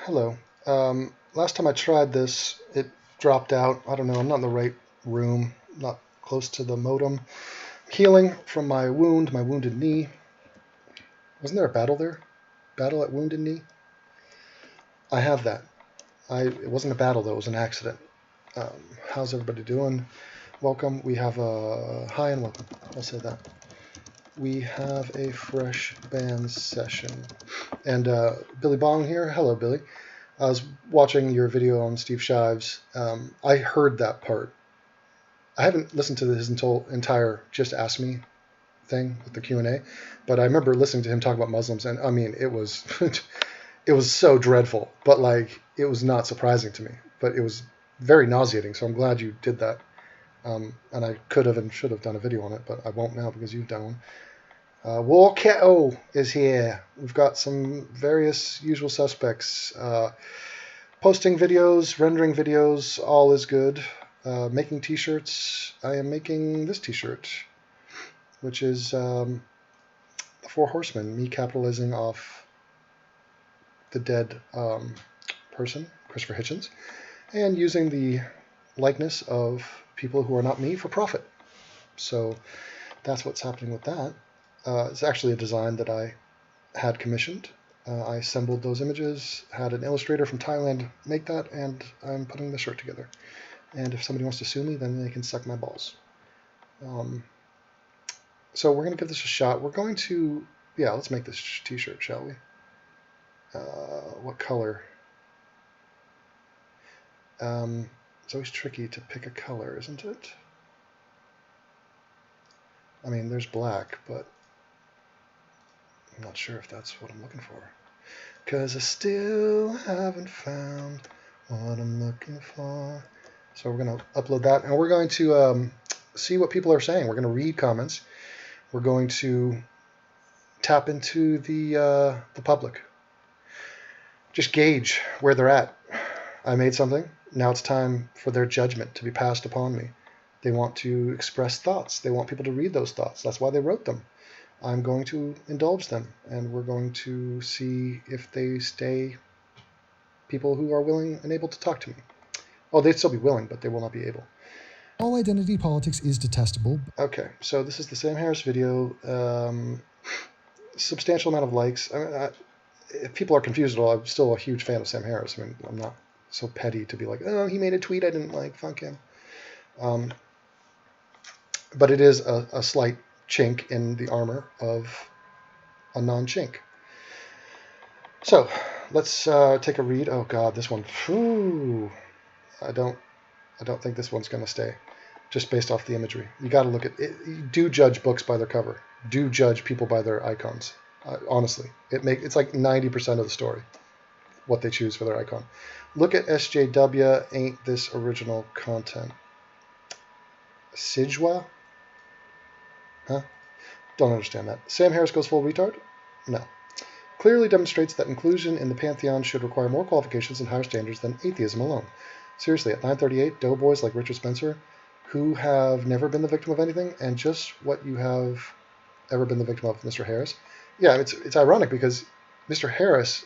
Hello. Last time I tried this, it dropped out. I don't know. I'm not in the right room, not close to the modem. Healing from my wound, my wounded knee. Wasn't there a battle there? Battle at wounded knee? I have that. It wasn't a battle though. It was an accident. How's everybody doing? Welcome. We have a hi and welcome. I'll say that. We have a fresh band session, and Billy Bong here. Hello, Billy. I was watching your video on Steve Shives. I heard that part. I haven't listened to his entire Just Ask Me thing with the Q&A, but I remember listening to him talk about Muslims, and I mean, it was it was so dreadful, but like it was not surprising to me, but it was very nauseating. So I'm glad you did that, and I could have and should have done a video on it, but I won't now because you've done one. Warketo is here. We've got some various usual suspects. Posting videos, rendering videos, all is good. Making t-shirts. I am making this t-shirt, which is the Four Horsemen, me capitalizing off the dead person, Christopher Hitchens, and using the likeness of people who are not me for profit. So that's what's happening with that. It's actually a design that I had commissioned. I assembled those images, had an illustrator from Thailand make that, and I'm putting the shirt together. And if somebody wants to sue me, then they can suck my balls. So we're going to give this a shot. We're going to, let's make this t-shirt, shall we? What color? It's always tricky to pick a color, isn't it? I mean, there's black, but I'm not sure if that's what I'm looking for. Because I still haven't found what I'm looking for. So we're going to upload that, and we're going to see what people are saying. We're going to read comments. We're going to tap into the public. Just gauge where they're at. I made something. Now it's time for their judgment to be passed upon me. They want to express thoughts. They want people to read those thoughts. That's why they wrote them. I'm going to indulge them, and we're going to see if they stay people who are willing and able to talk to me. Oh, they'd still be willing, but they will not be able. All identity politics is detestable. Okay, so this is the Sam Harris video. Substantial amount of likes. If people are confused at all, I'm still a huge fan of Sam Harris. I mean, I'm not so petty to be like, oh, he made a tweet I didn't like, fuck him. But it is a slight chink in the armor of a non-chink. So let's take a read. Oh God, this one. Whew, I don't think this one's going to stay, just based off the imagery. You got to look at it. Do judge books by their cover. Do judge people by their icons. Honestly, it's like 90% of the story, what they choose for their icon. Look at SJW. Ain't this original content? Sijwa? Huh? Don't understand that. Sam Harris goes full retard? No. Clearly demonstrates that inclusion in the pantheon should require more qualifications and higher standards than atheism alone. Seriously, at 9:38, doughboys like Richard Spencer, who have never been the victim of anything, and just what you have ever been the victim of, Mr. Harris. Yeah, it's ironic because Mr. Harris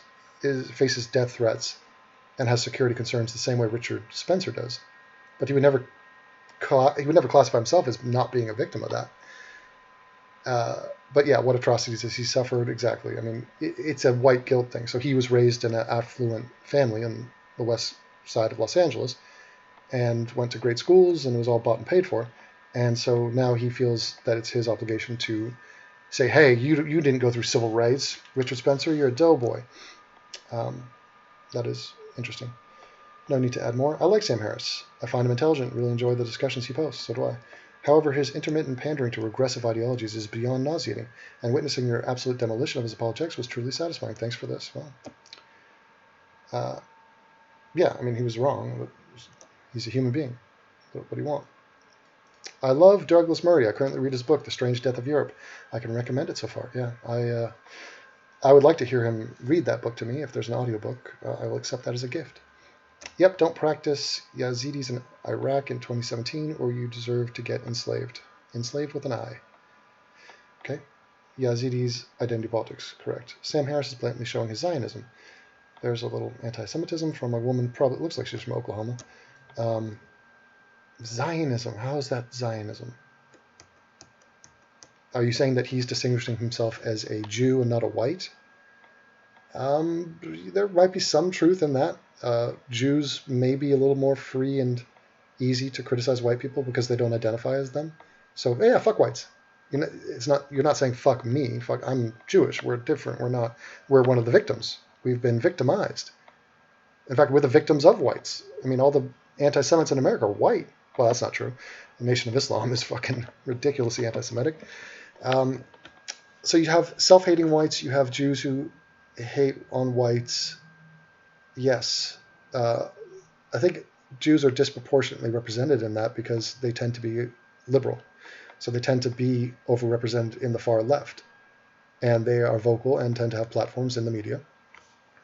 faces death threats and has security concerns the same way Richard Spencer does, but he would never classify himself as not being a victim of that. But yeah, what atrocities has he suffered? Exactly. I mean, it's a white guilt thing. So he was raised in an affluent family in the west side of Los Angeles and went to great schools and was all bought and paid for. And so now he feels that it's his obligation to say, hey, you didn't go through civil rights, Richard Spencer, you're a doughboy. That is interesting. No need to add more. I like Sam Harris. I find him intelligent, really enjoy the discussions he posts. So do I. However, his intermittent pandering to regressive ideologies is beyond nauseating, and witnessing your absolute demolition of his apologetics was truly satisfying. Thanks for this. Well, yeah, I mean, he was wrong. But he's a human being. What do you want? I love Douglas Murray. I currently read his book, The Strange Death of Europe. I can recommend it so far. Yeah, I would like to hear him read that book to me. If there's an audiobook, I will accept that as a gift. Yep, don't practice Yazidis in Iraq in 2017 or you deserve to get enslaved. Enslaved with an I. Okay. Yazidis, identity politics, correct. Sam Harris is blatantly showing his Zionism. There's a little anti-Semitism from a woman, probably looks like she's from Oklahoma. Zionism, how is that Zionism? Are you saying that he's distinguishing himself as a Jew and not a white? There might be some truth in that. Jews may be a little more free and easy to criticize white people because they don't identify as them. So yeah, fuck whites. You're not saying fuck me. Fuck, I'm Jewish. We're different. We're one of the victims. We've been victimized. In fact, we're the victims of whites. I mean, all the anti-Semites in America are white. Well, that's not true. The Nation of Islam is fucking ridiculously anti-Semitic. So you have self-hating whites. You have Jews who hate on whites. Yes. I think Jews are disproportionately represented in that because they tend to be liberal. So they tend to be overrepresented in the far left. And they are vocal and tend to have platforms in the media.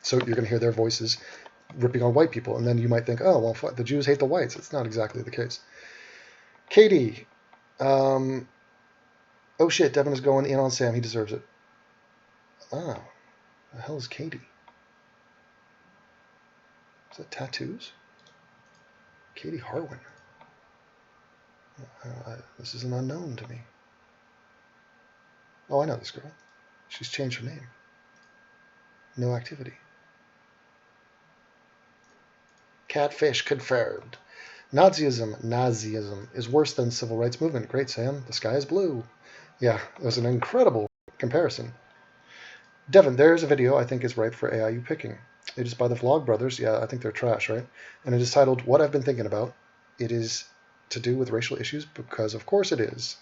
So you're going to hear their voices ripping on white people. And then you might think, oh, well, the Jews hate the whites. It's not exactly the case. Katie. Oh, shit, Devin is going in on Sam. He deserves it. Oh, the hell is Katie? Is that tattoos? Katie Harwin. This is an unknown to me. Oh, I know this girl. She's changed her name. No activity. Catfish confirmed. Nazism is worse than civil rights movement. Great, Sam. The sky is blue. Yeah, it was an incredible comparison. Devin, there's a video I think is ripe for AIU picking. It is by the Vlog Brothers. Yeah, I think they're trash, right? And it is titled, What I've Been Thinking About. It is to do with racial issues because, of course, it is.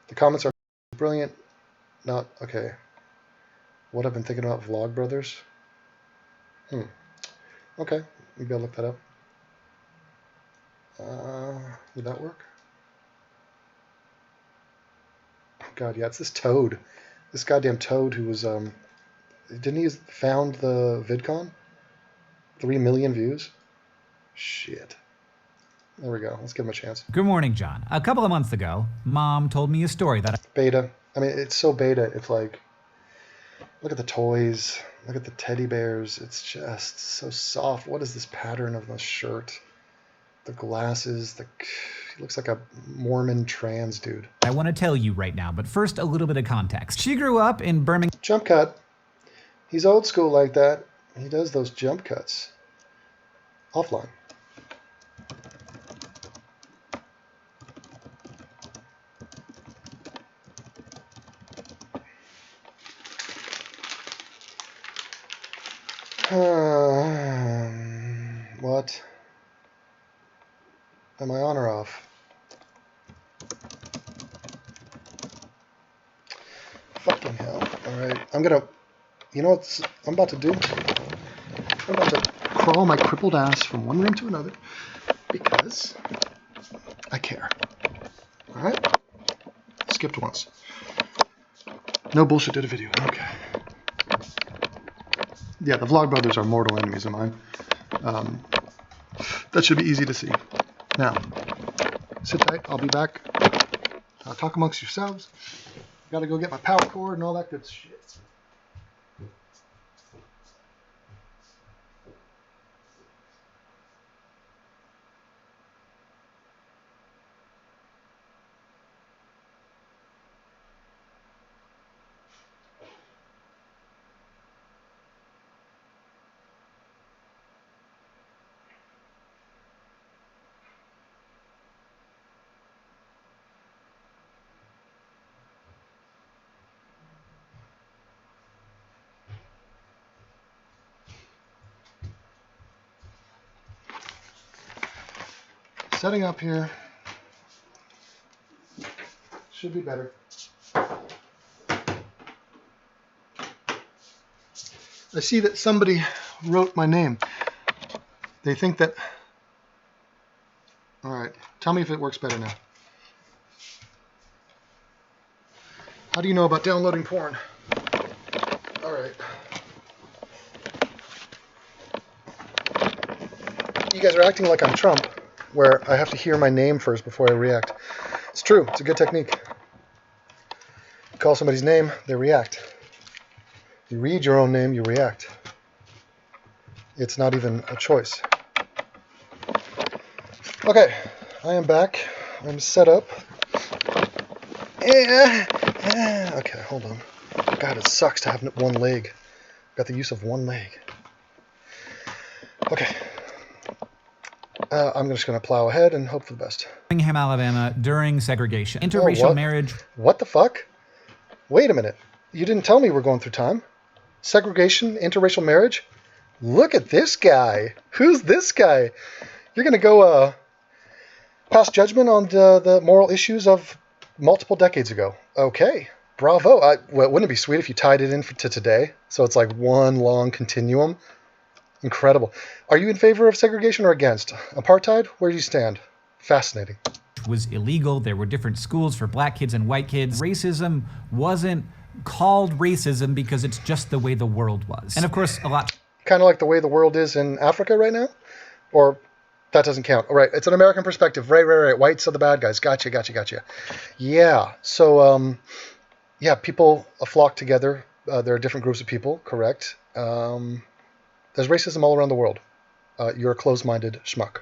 The comments are brilliant. Not, okay. What I've been thinking about Vlog Brothers? Okay, maybe I'll look that up. Would that work? Oh, God, yeah, it's this toad. This goddamn toad who was, didn't he found the VidCon? 3 million views? Shit. There we go. Let's give him a chance. Good morning, John. A couple of months ago, Mom told me a story that Beta. I mean, it's so beta. It's like, look at the toys. Look at the teddy bears. It's just so soft. What is this pattern of the shirt? The glasses. He looks like a Mormon trans dude. I want to tell you right now, but first a little bit of context. She grew up in Birmingham. Jump cut. He's old school like that. He does those jump cuts. Offline. What? Am I on or off? Fucking hell. Alright. You know what I'm about to do? I'm about to crawl my crippled ass from one room to another because I care. Alright? Skipped once. No bullshit, did a video. Okay. Yeah, the Vlog Brothers are mortal enemies of mine. That should be easy to see. Now, sit tight. I'll be back. Talk amongst yourselves. Gotta go get my power cord and all that good shit. Setting up here. Should be better. I see that somebody wrote my name. They think that... Alright, tell me if it works better now. How do you know about downloading porn? Alright. You guys are acting like I'm Trump, where I have to hear my name first before I react. It's true. It's a good technique. You call somebody's name, they react. You read your own name, you react. It's not even a choice. Okay, I am back. I'm set up. Okay, hold on. God, it sucks to have one leg. Got the use of one leg. Okay. I'm just going to plow ahead and hope for the best. Birmingham, Alabama, during segregation. Interracial marriage. What the fuck? Wait a minute. You didn't tell me we're going through time. Segregation, interracial marriage? Look at this guy. Who's this guy? You're going to go pass judgment on the moral issues of multiple decades ago. Okay. Bravo. Wouldn't it be sweet if you tied it in to today? So it's like one long continuum. Incredible. Are you in favor of segregation or against? Apartheid? Where do you stand? Fascinating. Was illegal. There were different schools for black kids and white kids. Racism wasn't called racism because it's just the way the world was. And of course, a lot... Kind of like the way the world is in Africa right now? Or that doesn't count. All right, it's an American perspective. Right. Whites are the bad guys. Gotcha. Yeah, so, yeah, people flock together. There are different groups of people, correct. There's racism all around the world. You're a closed-minded schmuck.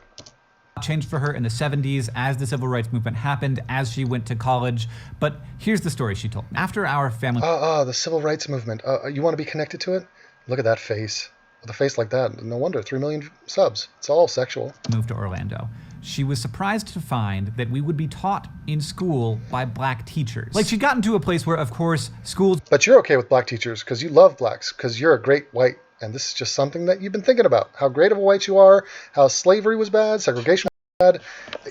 Changed for her in the 70s as the civil rights movement happened, as she went to college. But here's the story she told. After our family... the civil rights movement. You want to be connected to it? Look at that face. With a face like that, no wonder, 3 million subs. It's all sexual. Moved to Orlando. She was surprised to find that we would be taught in school by black teachers. Like, she'd gotten to a place where, of course, schools... But you're okay with black teachers because you love blacks, because you're a great white. And this is just something that you've been thinking about. How great of a white you are, how slavery was bad, segregation was bad,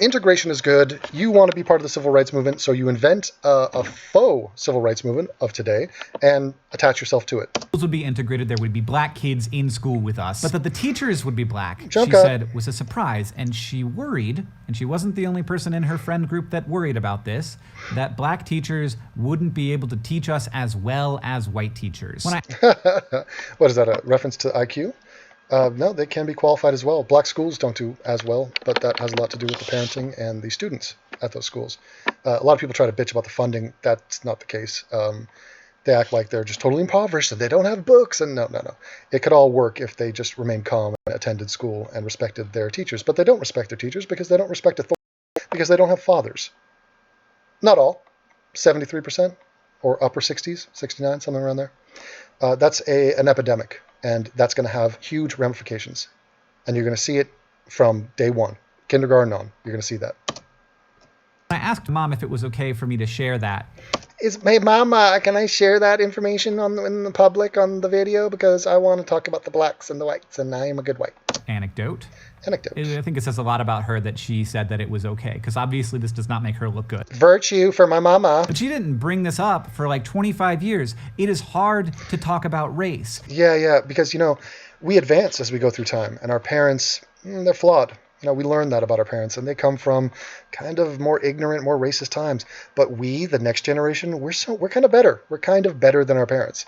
integration is good. You want to be part of the civil rights movement, so you invent a faux civil rights movement of today and attach yourself to it. Schools would be integrated, there would be black kids in school with us, but that the teachers would be black, Jump she cut. said was a surprise, and she worried, and she wasn't the only person in her friend group that worried about this, that black teachers wouldn't be able to teach us as well as white teachers. When What is that, a reference to IQ? No, they can be qualified as well. Black schools don't do as well, but that has a lot to do with the parenting and the students at those schools. A lot of people try to bitch about the funding. That's not the case. They act like they're just totally impoverished and they don't have books. And no. It could all work if they just remained calm and attended school and respected their teachers. But they don't respect their teachers because they don't respect authority, because they don't have fathers. Not all. 73% or upper 60s, 69, something around there. That's an epidemic. And that's going to have huge ramifications. And you're going to see it from day one. Kindergarten on. You're going to see that. I asked Mom if it was okay for me to share that. Hey, Mom, can I share that information in the public on the video? Because I want to talk about the blacks and the whites, and I am a good white. Anecdote. Anecdote. I think it says a lot about her that she said that it was okay, because obviously this does not make her look good. Virtue for my mama. But she didn't bring this up for like 25 years. It is hard to talk about race. Yeah, because, we advance as we go through time, and our parents, they're flawed. We learn that about our parents, and they come from kind of more ignorant, more racist times. But we, the next generation, we're kind of better. We're kind of better than our parents.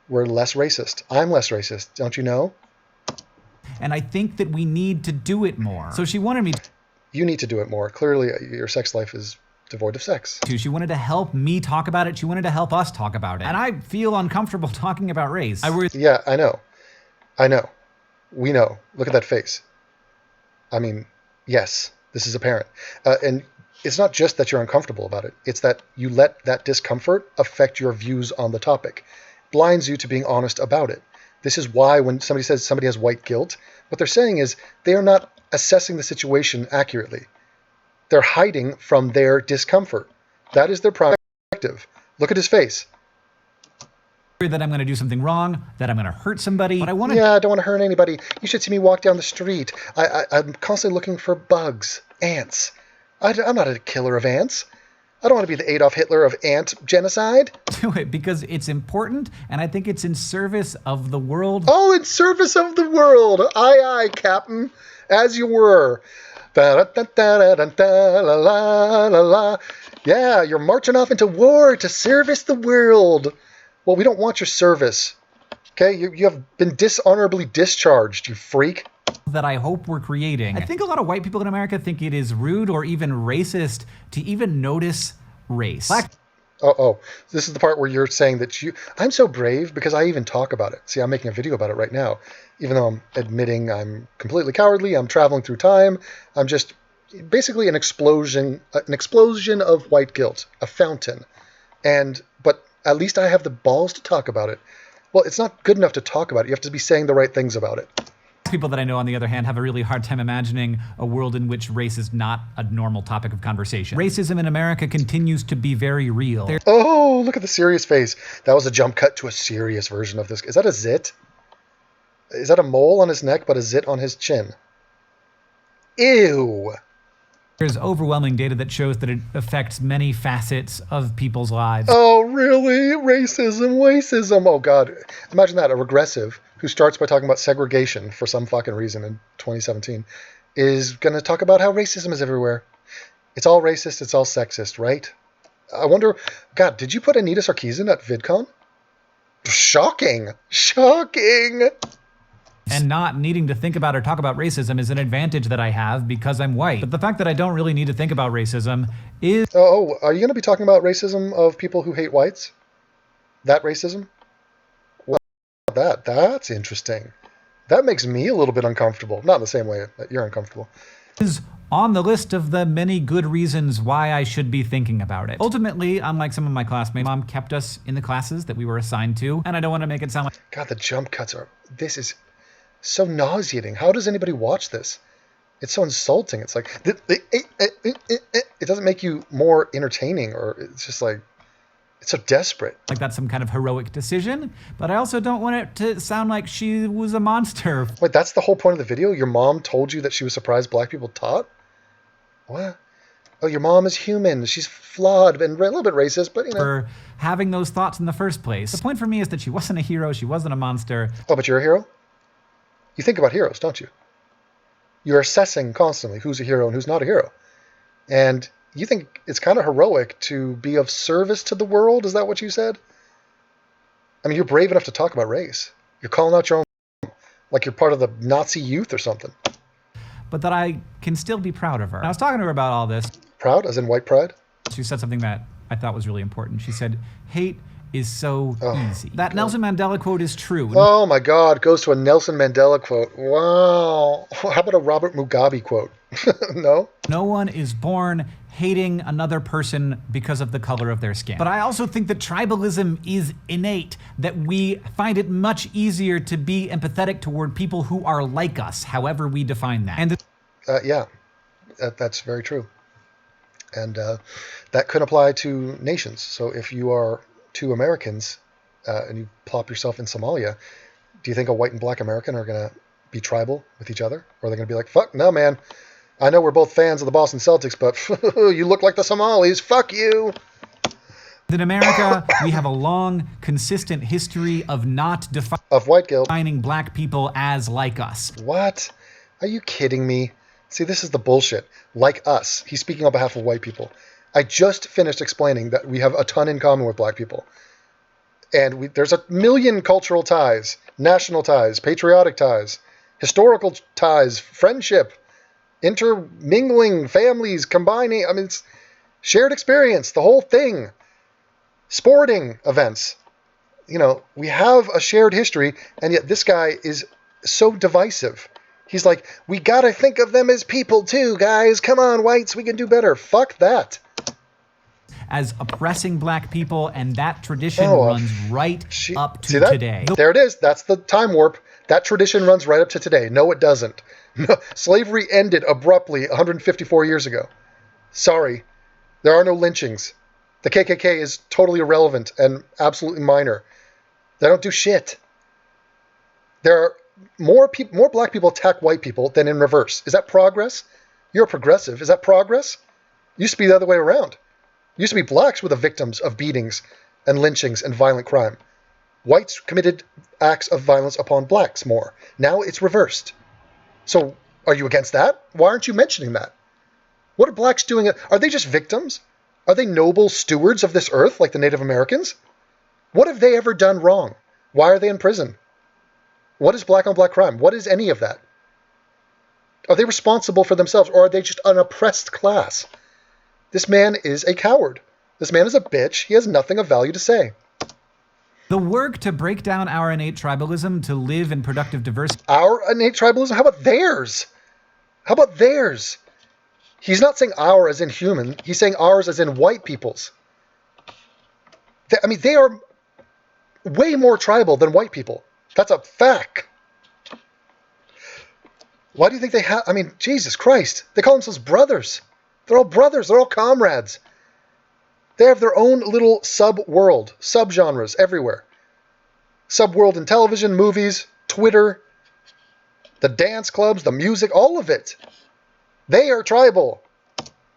We're less racist. I'm less racist, don't you know? And I think that we need to do it more. So she wanted me to. You need to do it more. Clearly, your sex life is devoid of sex. She wanted to help me talk about it. She wanted to help us talk about it. And I feel uncomfortable talking about race. Yeah, I know. We know. Look at that face. I mean, yes, this is apparent. And it's not just that you're uncomfortable about it. It's that you let that discomfort affect your views on the topic. Blinds you to being honest about it. This is why when somebody says somebody has white guilt, what they're saying is they are not assessing the situation accurately. They're hiding from their discomfort. That is their prime objective. Look at his face. That I'm going to do something wrong, that I'm going to hurt somebody. But I want to. Yeah, I don't want to hurt anybody. You should see me walk down the street. I'm constantly looking for bugs, ants. I'm not a killer of ants. I don't want to be the Adolf Hitler of ant genocide. Do it because it's important, and I think it's in service of the world. Oh, in service of the world. Aye, Captain. As you were. Yeah, you're marching off into war to service the world. Well, we don't want your service. Okay? You have been dishonorably discharged, you freak. That I hope we're creating. I think a lot of white people in America think it is rude or even racist to even notice race. Oh, this is the part where you're saying that I'm so brave because I even talk about it. See, I'm making a video about it right now. Even though I'm admitting I'm completely cowardly, I'm traveling through time. I'm just basically an explosion of white guilt, a fountain. But at least I have the balls to talk about it. Well, it's not good enough to talk about it. You have to be saying the right things about it. People that I know, on the other hand, have a really hard time imagining a world in which race is not a normal topic of conversation. Racism in America continues to be very real. Oh, look at the serious face. That was a jump cut to a serious version of this. Is that a zit? Is that a mole on his neck but a zit on his chin? Ew. There's overwhelming data that shows that it affects many facets of people's lives. Oh, really? Racism. Oh, God. Imagine that. A regressive who starts by talking about segregation for some fucking reason in 2017 is going to talk about how racism is everywhere. It's all racist. It's all sexist, right? I wonder, God, did you put Anita Sarkeesian at VidCon? Shocking. And not needing to think about or talk about racism is an advantage that I have because I'm white. But the fact that I don't really need to think about racism is... Oh, are you going to be talking about racism of people who hate whites? That racism? Well, that's interesting. That makes me a little bit uncomfortable. Not in the same way that you're uncomfortable. Is on the list of the many good reasons why I should be thinking about it. Ultimately, unlike some of my classmates, Mom kept us in the classes that we were assigned to, and I don't want to make it sound like... God, the jump cuts are... This is so nauseating. How does anybody watch this? It's so insulting. It's like... It doesn't make you more entertaining, or it's just like... It's so desperate. Like that's some kind of heroic decision, but I also don't want it to sound like she was a monster. Wait, that's the whole point of the video? Your mom told you that she was surprised black people taught? What? Oh, your mom is human. She's flawed and a little bit racist, but you know. For having those thoughts in the first place. The point for me is that she wasn't a hero. She wasn't a monster. Oh, but you're a hero? You think about heroes, don't you? You're assessing constantly who's a hero and who's not a hero. And you think it's kind of heroic to be of service to the world? Is that what you said? I mean, you're brave enough to talk about race. You're calling out your own, like you're part of the Nazi youth or something. But that I can still be proud of her. And I was talking to her about all this. Proud, as in white pride? She said something that I thought was really important. She said, hate is so easy. That God. Nelson Mandela quote is true. Oh my God, goes to a Nelson Mandela quote. Wow. How about a Robert Mugabe quote? No? No one is born hating another person because of the color of their skin. But I also think that tribalism is innate, that we find it much easier to be empathetic toward people who are like us, however we define that. And yeah, that's very true. And that could apply to nations. So if you are two Americans and you plop yourself in Somalia, do you think a white and black American are going to be tribal with each other? Or are they going to be like, fuck, no, man. I know we're both fans of the Boston Celtics, but you look like the Somalis. Fuck you. in America, we have a long, consistent history of not of white guilt, defining black people as like us. What? Are you kidding me? See, this is the bullshit. Like us. He's speaking on behalf of white people. I just finished explaining that we have a ton in common with black people. And there's a million cultural ties, national ties, patriotic ties, historical ties, friendship, intermingling, families, combining. I mean, it's shared experience, the whole thing. Sporting events. You know, we have a shared history, and yet this guy is so divisive. He's like, we gotta think of them as people too, guys. Come on, whites, we can do better. Fuck that. As oppressing black people, and that tradition runs right up to today. There it is. That's the time warp. That tradition runs right up to today. No, it doesn't. No, slavery ended abruptly 154 years ago. Sorry. There are no lynchings. The KKK is totally irrelevant and absolutely minor. They don't do shit. There are more black people attack white people than in reverse. Is that progress? You're a progressive. Is that progress? Used to be the other way around. Used to be blacks were the victims of beatings and lynchings and violent crime. Whites committed acts of violence upon blacks more. Now it's reversed. So are you against that? Why aren't you mentioning that? What are blacks doing? Are they just victims? Are they noble stewards of this earth like the Native Americans? What have they ever done wrong? Why are they in prison? What is black on black crime? What is any of that? Are they responsible for themselves, or are they just an oppressed class? This man is a coward. This man is a bitch. He has nothing of value to say. The work to break down our innate tribalism to live in productive diversity. Our innate tribalism? How about theirs? How about theirs? He's not saying our as in human. He's saying ours as in white people's. They are way more tribal than white people. That's a fact. Why do you think they have... Jesus Christ. They call themselves brothers. They're all brothers. They're all comrades. They have their own little sub-world, sub-genres everywhere. Sub-world in television, movies, Twitter, the dance clubs, the music, all of it. They are tribal.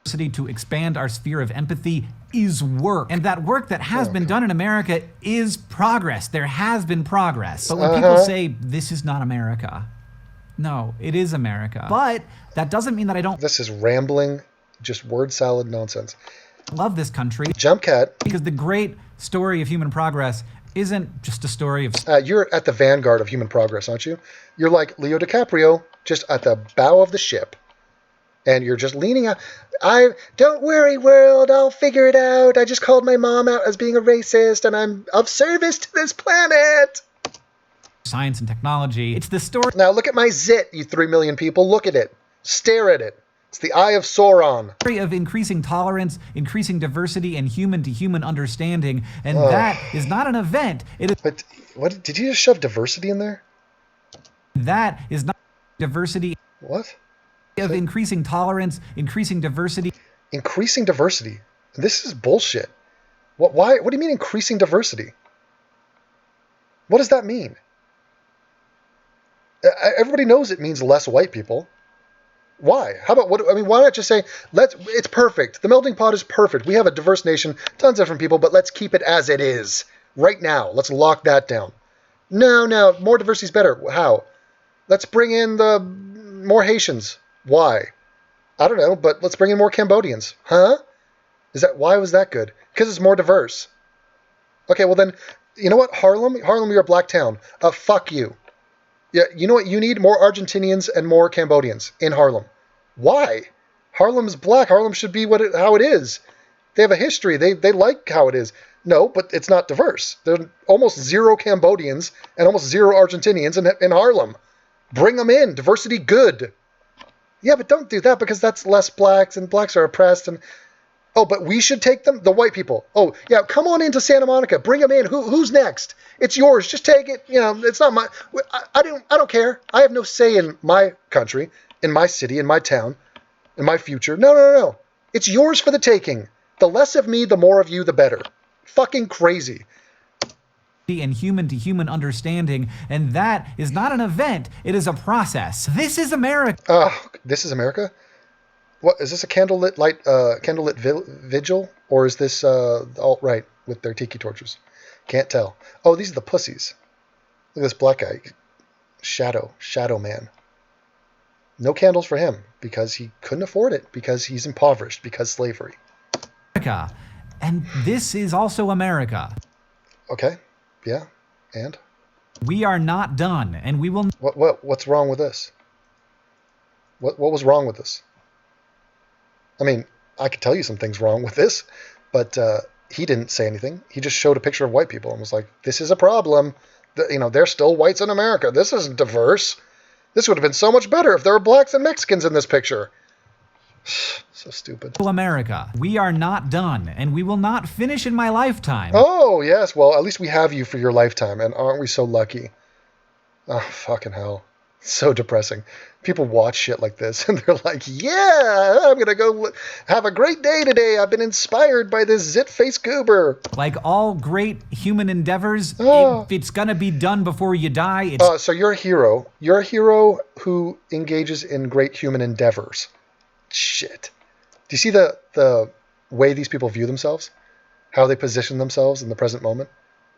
To expand our sphere of empathy is work. And that work that has been done in America is progress. There has been progress. But when people say, this is not America, no, it is America. But that doesn't mean that I don't... This is rambling, just word salad nonsense. Love this country. Jump cat. Because the great story of human progress isn't just a story of... You're at the vanguard of human progress, aren't you? You're like Leo DiCaprio, just at the bow of the ship. And you're just leaning out. Don't worry, world, I'll figure it out. I just called my mom out as being a racist, and I'm of service to this planet. Science and technology. It's the story... Now look at my zit, you 3 million people. Look at it. Stare at it. It's the Eye of Sauron. Of increasing tolerance, increasing diversity, and human-to-human understanding, and that is not an event. It is. But what did you just shove diversity in there? That is not diversity. What? Of increasing tolerance, increasing diversity. Increasing diversity. This is bullshit. Why? What do you mean increasing diversity? What does that mean? Everybody knows it means less white people. Why? How about why not just say it's perfect. The melting pot is perfect. We have a diverse nation, tons of different people, but let's keep it as it is right now. Let's lock that down. No, more diversity is better. How? Let's bring in the more Haitians. Why? I don't know, but let's bring in more Cambodians. Huh? Why was that good? Because it's more diverse. Okay, well then, you know what? Harlem, you're a black town. Fuck you. Yeah, you know what? You need more Argentinians and more Cambodians in Harlem. Why? Harlem's black. Harlem should be how it is. They have a history. They like how it is. No, but it's not diverse. There are almost zero Cambodians and almost zero Argentinians in Harlem. Bring them in. Diversity good. Yeah, but don't do that because that's less blacks and blacks are oppressed. But we should take them? The white people. Oh, yeah, come on into Santa Monica. Bring them in. Who's next? It's yours. Just take it. It's not my... I don't care. I have no say in my country, in my city, in my town, in my future. No. It's yours for the taking. The less of me, the more of you, the better. Fucking crazy. And human-to-human understanding, and that is not an event. It is a process. This is America. This is America? What is this, a candlelit vigil, or is this alt-right with their tiki torches? Can't tell. Oh, these are the pussies. Look at this black guy, shadow man. No candles for him because he couldn't afford it, because he's impoverished, because slavery. America, and this is also America. Okay, yeah, and we are not done, and we will. What's wrong with this? What was wrong with this? I could tell you some things wrong with this, but he didn't say anything. He just showed a picture of white people and was like, this is a problem. There's still whites in America. This isn't diverse. This would have been so much better if there were blacks and Mexicans in this picture. So stupid. America, we are not done, and we will not finish in my lifetime. Oh, yes. Well, at least we have you for your lifetime, and aren't we so lucky? Oh, fucking hell. So depressing. People watch shit like this and they're like, yeah, I'm going to go have a great day today. I've been inspired by this zit-faced goober. Like all great human endeavors, if it's going to be done before you die, it's... So you're a hero. You're a hero who engages in great human endeavors. Shit. Do you see the way these people view themselves? How they position themselves in the present moment?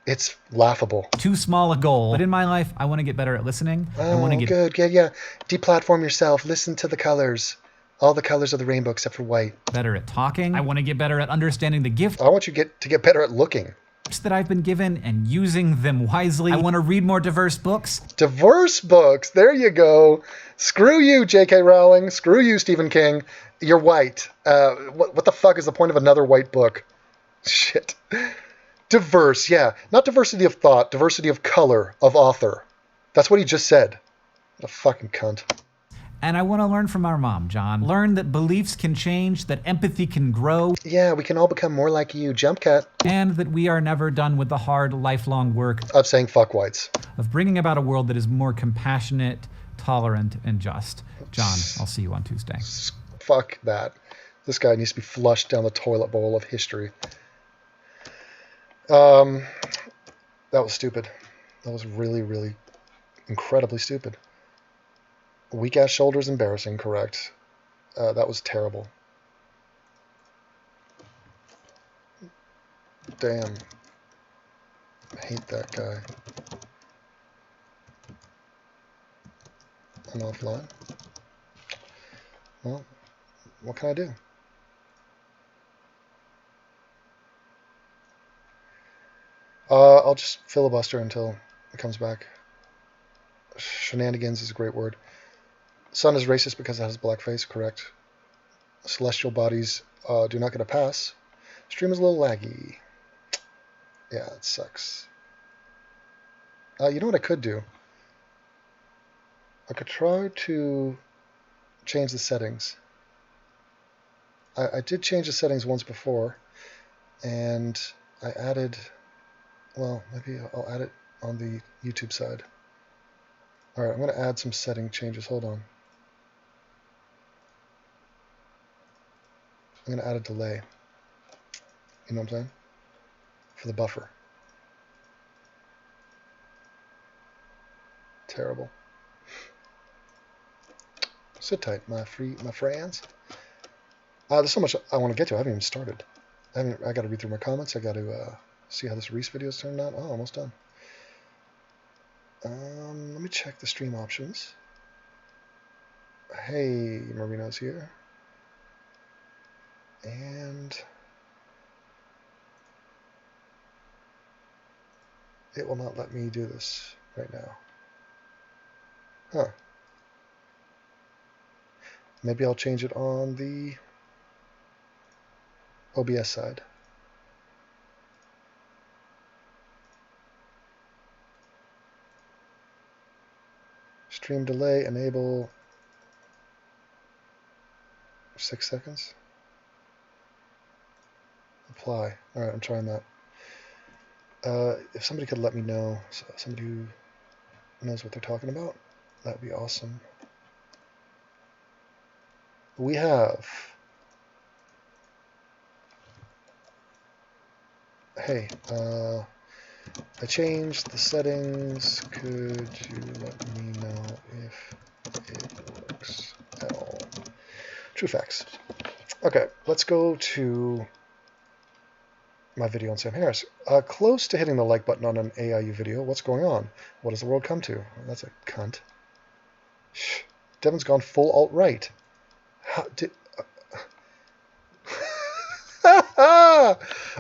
It's laughable. Too small a goal. But in my life, I want to get better at listening. I want to get good, yeah. Deplatform yourself. Listen to the colors. All the colors of the rainbow except for white. Better at talking. I want to get better at understanding the gift. I want you to get better at looking. That I've been given and using them wisely. I want to read more diverse books. Diverse books. There you go. Screw you, J.K. Rowling. Screw you, Stephen King. You're white. What the fuck is the point of another white book? Shit. Diverse, yeah. Not diversity of thought, diversity of color, of author. That's what he just said. What a fucking cunt. And I want to learn from our mom, John. Learn that beliefs can change, that empathy can grow. Yeah, we can all become more like you, Jump Cat. And that we are never done with the hard, lifelong work of saying fuck whites. Of bringing about a world that is more compassionate, tolerant, and just. John, I'll see you on Tuesday. Fuck that. This guy needs to be flushed down the toilet bowl of history. That was stupid. That was really, really incredibly stupid. Weak ass shoulders, embarrassing, correct. That was terrible. Damn. I hate that guy. I'm offline. Well, what can I do? I'll just filibuster until it comes back. Shenanigans is a great word. Sun is racist because it has blackface, correct. Celestial bodies do not get a pass. Stream is a little laggy. Yeah, it sucks. You know what I could do? I could try to change the settings. I did change the settings once before, and I added, well, maybe I'll add it on the YouTube side. Alright, I'm going to add some setting changes. Hold on. I'm going to add a delay. You know what I'm saying? For the buffer. Terrible. Sit tight, my friends. There's so much I want to get to. I haven't even started. I got to read through my comments. I got to see how this Reese video is turning out. Oh, almost done. Let me check the stream options. Hey, Marino's here. And it will not let me do this right now. Huh. Maybe I'll change it on the OBS side. Stream delay, enable 6 seconds. Apply. Alright, I'm trying that. If somebody could let me know, somebody who knows what they're talking about, that would be awesome. We have... Hey, I changed the settings. Could you let me know if it works at all? True facts. Okay, let's go to my video on Sam Harris. Close to hitting the like button on an AIU video. What's going on? What does the world come to? Well, that's a cunt. Shh. Devin's gone full alt-right. How did...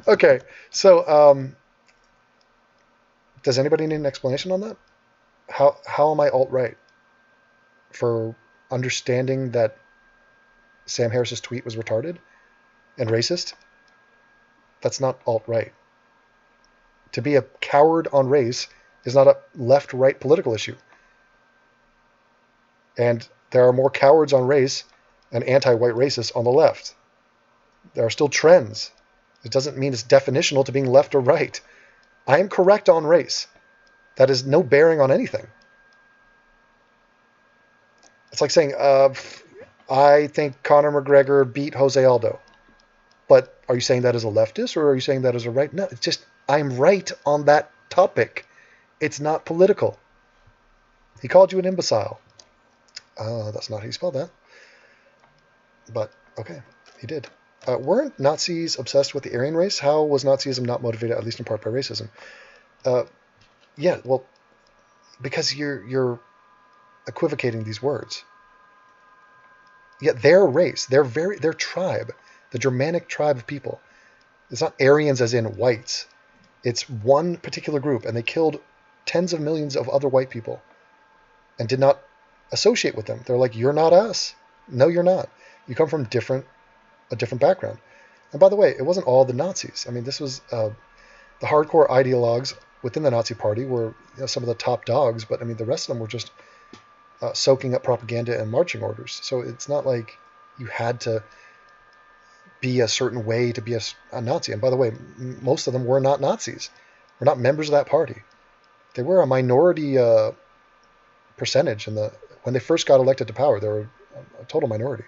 Okay, so does anybody need an explanation on that? How am I alt-right? For understanding that Sam Harris's tweet was retarded and racist? That's not alt-right. To be a coward on race is not a left-right political issue. And there are more cowards on race and anti-white racists on the left. There are still trends. It doesn't mean it's definitional to being left or right. I am correct on race. That has no bearing on anything. It's like saying, I think Conor McGregor beat Jose Aldo. But are you saying that as a leftist or are you saying that as a right? No, it's just I'm right on that topic. It's not political. He called you an imbecile. That's not how you spell that. But, okay, he did. Weren't Nazis obsessed with the Aryan race? How was Nazism not motivated, at least in part, by racism? Yeah, well, because you're equivocating these words. Yeah, their race, their tribe, the Germanic tribe of people. It's not Aryans as in whites. It's one particular group, and they killed tens of millions of other white people and did not associate with them. They're like, you're not us. No, you're not. You come from a different background. And by the way, it wasn't all the Nazis. I mean, this was the hardcore ideologues within the Nazi Party were some of the top dogs, but I mean, the rest of them were just soaking up propaganda and marching orders. So it's not like you had to be a certain way to be a Nazi. And by the way, most of them were not Nazis. Were not members of that party. They were a minority percentage. When they first got elected to power, they were a total minority.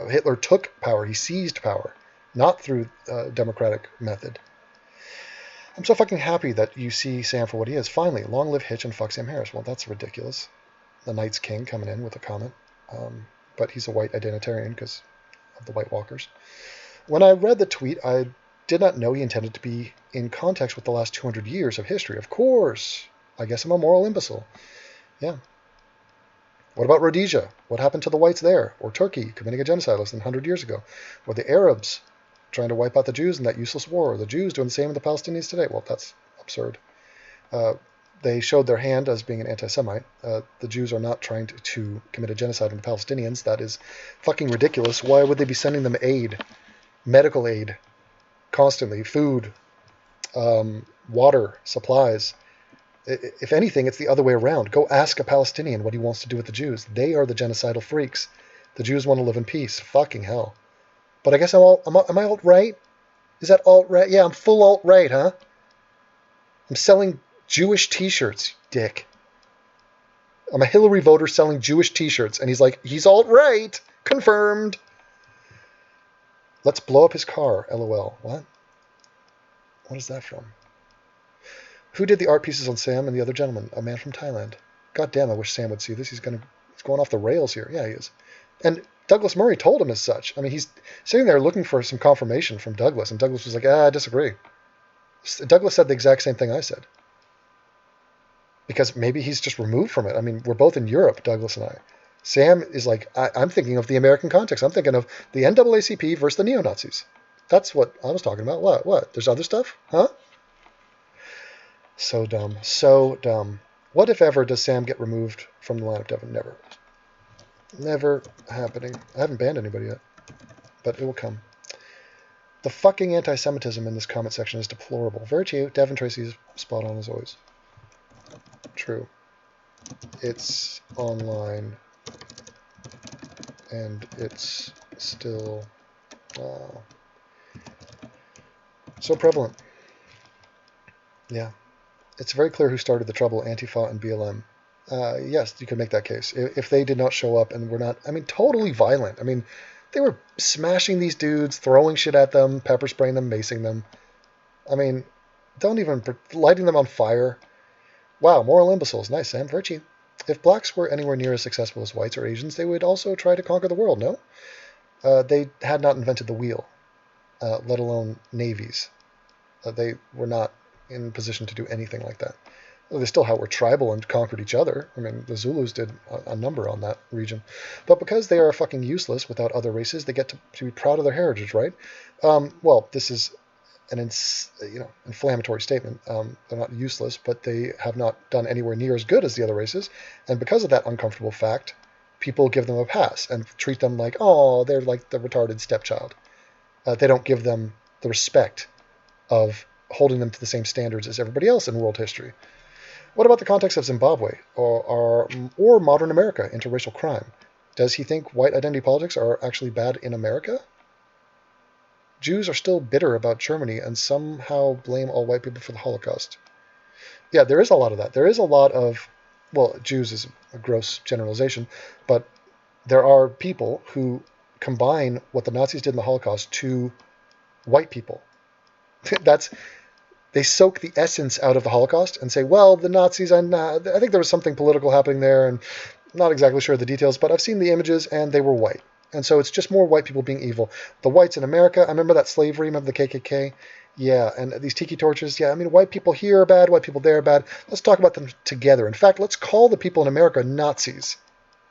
Hitler took power. He seized power, not through democratic method. I'm so fucking happy that you see Sam for what he is. Finally, long live Hitch and fuck Sam Harris. Well, that's ridiculous. The Knight's King coming in with a comment. But he's a white identitarian because of the White Walkers. When I read the tweet, I did not know he intended to be in context with the last 200 years of history. Of course. I guess I'm a moral imbecile. Yeah. What about Rhodesia? What happened to the whites there? Or Turkey committing a genocide less than 100 years ago? Or the Arabs trying to wipe out the Jews in that useless war? Or the Jews doing the same with the Palestinians today? Well, that's absurd. They showed their hand as being an anti-Semite. The Jews are not trying to commit a genocide on the Palestinians. That is fucking ridiculous. Why would they be sending them aid, medical aid, constantly, food, water, supplies? If anything, it's the other way around. Go ask a Palestinian what he wants to do with the Jews. They are the genocidal freaks. The Jews want to live in peace. Fucking hell. But I guess am I alt-right? Is that alt-right? Yeah, I'm full alt-right, huh? I'm selling Jewish t-shirts, dick. I'm a Hillary voter selling Jewish t-shirts. And he's like, he's alt-right. Confirmed. Let's blow up his car. LOL. What? What is that from? Who did the art pieces on Sam and the other gentleman? A man from Thailand. God damn, I wish Sam would see this. He's going off the rails here. Yeah, he is. And Douglas Murray told him as such. I mean, he's sitting there looking for some confirmation from Douglas. And Douglas was like, I disagree. Douglas said the exact same thing I said. Because maybe he's just removed from it. I mean, we're both in Europe, Douglas and I. Sam is like, I'm thinking of the American context. I'm thinking of the NAACP versus the neo-Nazis. That's what I was talking about. What? There's other stuff? Huh? So dumb. So dumb. What, if ever, does Sam get removed from the lineup, Devin? Never. Never happening. I haven't banned anybody yet. But it will come. The fucking anti-Semitism in this comment section is deplorable. Very true. Devin Tracy is spot on as always. True. It's online. And it's still so prevalent. Yeah. It's very clear who started the trouble, Antifa and BLM. Yes, you could make that case. If they did not show up and were not, I mean, totally violent. I mean, they were smashing these dudes, throwing shit at them, pepper spraying them, macing them. I mean, don't even, lighting them on fire. Wow, moral imbeciles. Nice, Sam. Virtue. If blacks were anywhere near as successful as whites or Asians, they would also try to conquer the world, no? They had not invented the wheel, let alone navies. They were not in position to do anything like that. They still were tribal and conquered each other. I mean, the Zulus did a number on that region. But because they are fucking useless without other races, they get to be proud of their heritage, right? Well, this is an inflammatory statement. They're not useless, but they have not done anywhere near as good as the other races. And because of that uncomfortable fact, people give them a pass and treat them like, oh, they're like the retarded stepchild. They don't give them the respect of holding them to the same standards as everybody else in world history. What about the context of Zimbabwe or modern America, interracial crime? Does he think white identity politics are actually bad in America? Jews are still bitter about Germany and somehow blame all white people for the Holocaust. Yeah, there is a lot of that. There is a lot of, well, Jews is a gross generalization, but there are people who combine what the Nazis did in the Holocaust to white people. They soak the essence out of the Holocaust and say, well, the Nazis, I think there was something political happening there, and I'm not exactly sure of the details, but I've seen the images, and they were white. And so it's just more white people being evil. The whites in America, I remember that slavery, remember the KKK? Yeah, and these tiki torches, yeah, I mean, white people here are bad, white people there are bad. Let's talk about them together. In fact, let's call the people in America Nazis.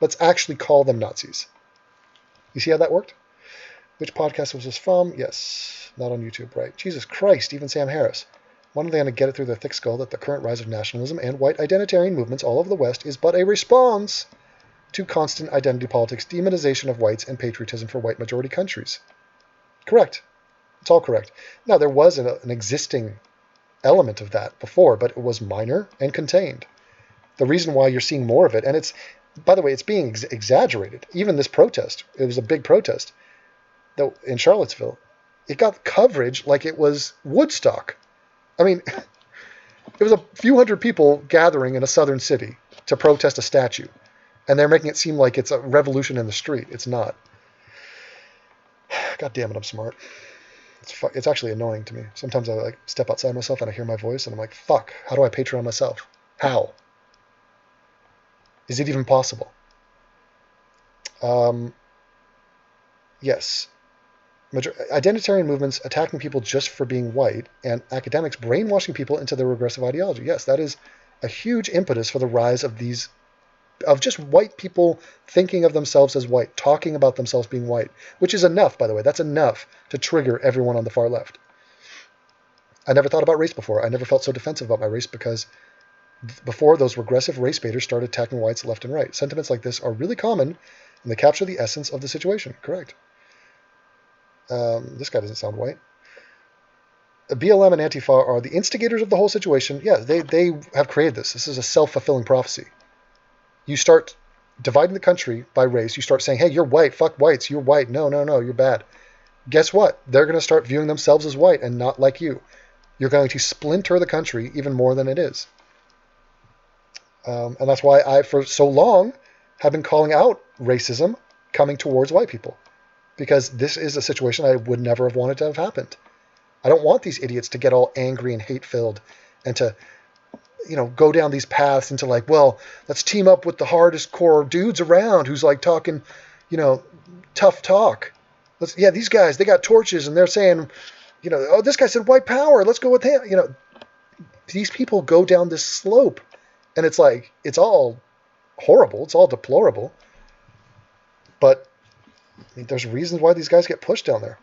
Let's actually call them Nazis. You see how that worked? Which podcast was this from? Yes, not on YouTube, right? Jesus Christ, even Sam Harris. When are they going to get it through their thick skull that the current rise of nationalism and white identitarian movements all over the West is but a response to constant identity politics, demonization of whites, and patriotism for white majority countries? Correct. It's all correct. Now, there was an existing element of that before, but it was minor and contained. The reason why you're seeing more of it, and it's, by the way, it's being exaggerated. Even this protest, it was a big protest in Charlottesville. It got coverage like it was Woodstock. I mean, it was a few hundred people gathering in a southern city to protest a statue, and they're making it seem like it's a revolution in the street. It's not. God damn it, I'm smart. It's actually annoying to me. Sometimes I like step outside myself and I hear my voice and I'm like, fuck, how do I Patreon myself? How? Is it even possible? Yes. Identitarian movements attacking people just for being white, and academics brainwashing people into their regressive ideology. Yes, that is a huge impetus for the rise of just white people thinking of themselves as white, talking about themselves being white, which is enough, by the way. That's enough to trigger everyone on the far left. I never thought about race before. I never felt so defensive about my race because before, those regressive race baiters started attacking whites left and right. Sentiments like this are really common, and they capture the essence of the situation. Correct. This guy doesn't sound white. BLM and Antifa are the instigators of the whole situation. Yeah, they have created this. This is a self-fulfilling prophecy. You start dividing the country by race. You start saying, hey, you're white, fuck whites, you're white, no, you're bad. Guess what? They're going to start viewing themselves as white and not like you. You're going to splinter the country even more than it is. And that's why I, for so long, have been calling out racism coming towards white people. Because this is a situation I would never have wanted to have happened. I don't want these idiots to get all angry and hate-filled and to, go down these paths into like, well, let's team up with the hardest core dudes around who's like talking, tough talk. These guys, they got torches and they're saying, oh, this guy said white power, let's go with him. These people go down this slope and it's like, it's all horrible, it's all deplorable. But there's reasons why these guys get pushed down there.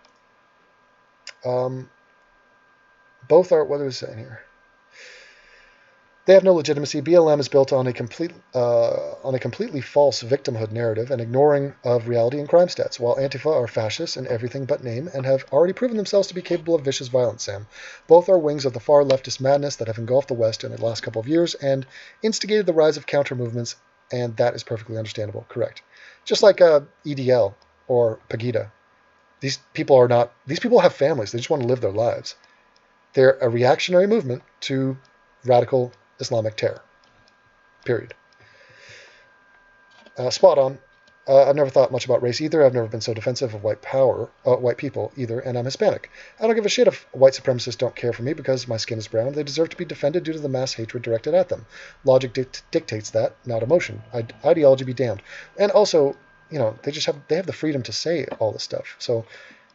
Both are, what was it saying here? They have no legitimacy. BLM is built on a completely false victimhood narrative and ignoring of reality and crime stats, while Antifa are fascists in everything but name and have already proven themselves to be capable of vicious violence, Sam. Both are wings of the far leftist madness that have engulfed the West in the last couple of years and instigated the rise of counter movements, and that is perfectly understandable. Correct. Just like EDL or Pegida. These people have families. They just want to live their lives. They're a reactionary movement to radical Islamic terror. Period. Spot on. I've never thought much about race either. I've never been so defensive of white people either, and I'm Hispanic. I don't give a shit if white supremacists don't care for me because my skin is brown. They deserve to be defended due to the mass hatred directed at them. Logic dictates that, not emotion. Ideology be damned. And also, they have the freedom to say all this stuff. So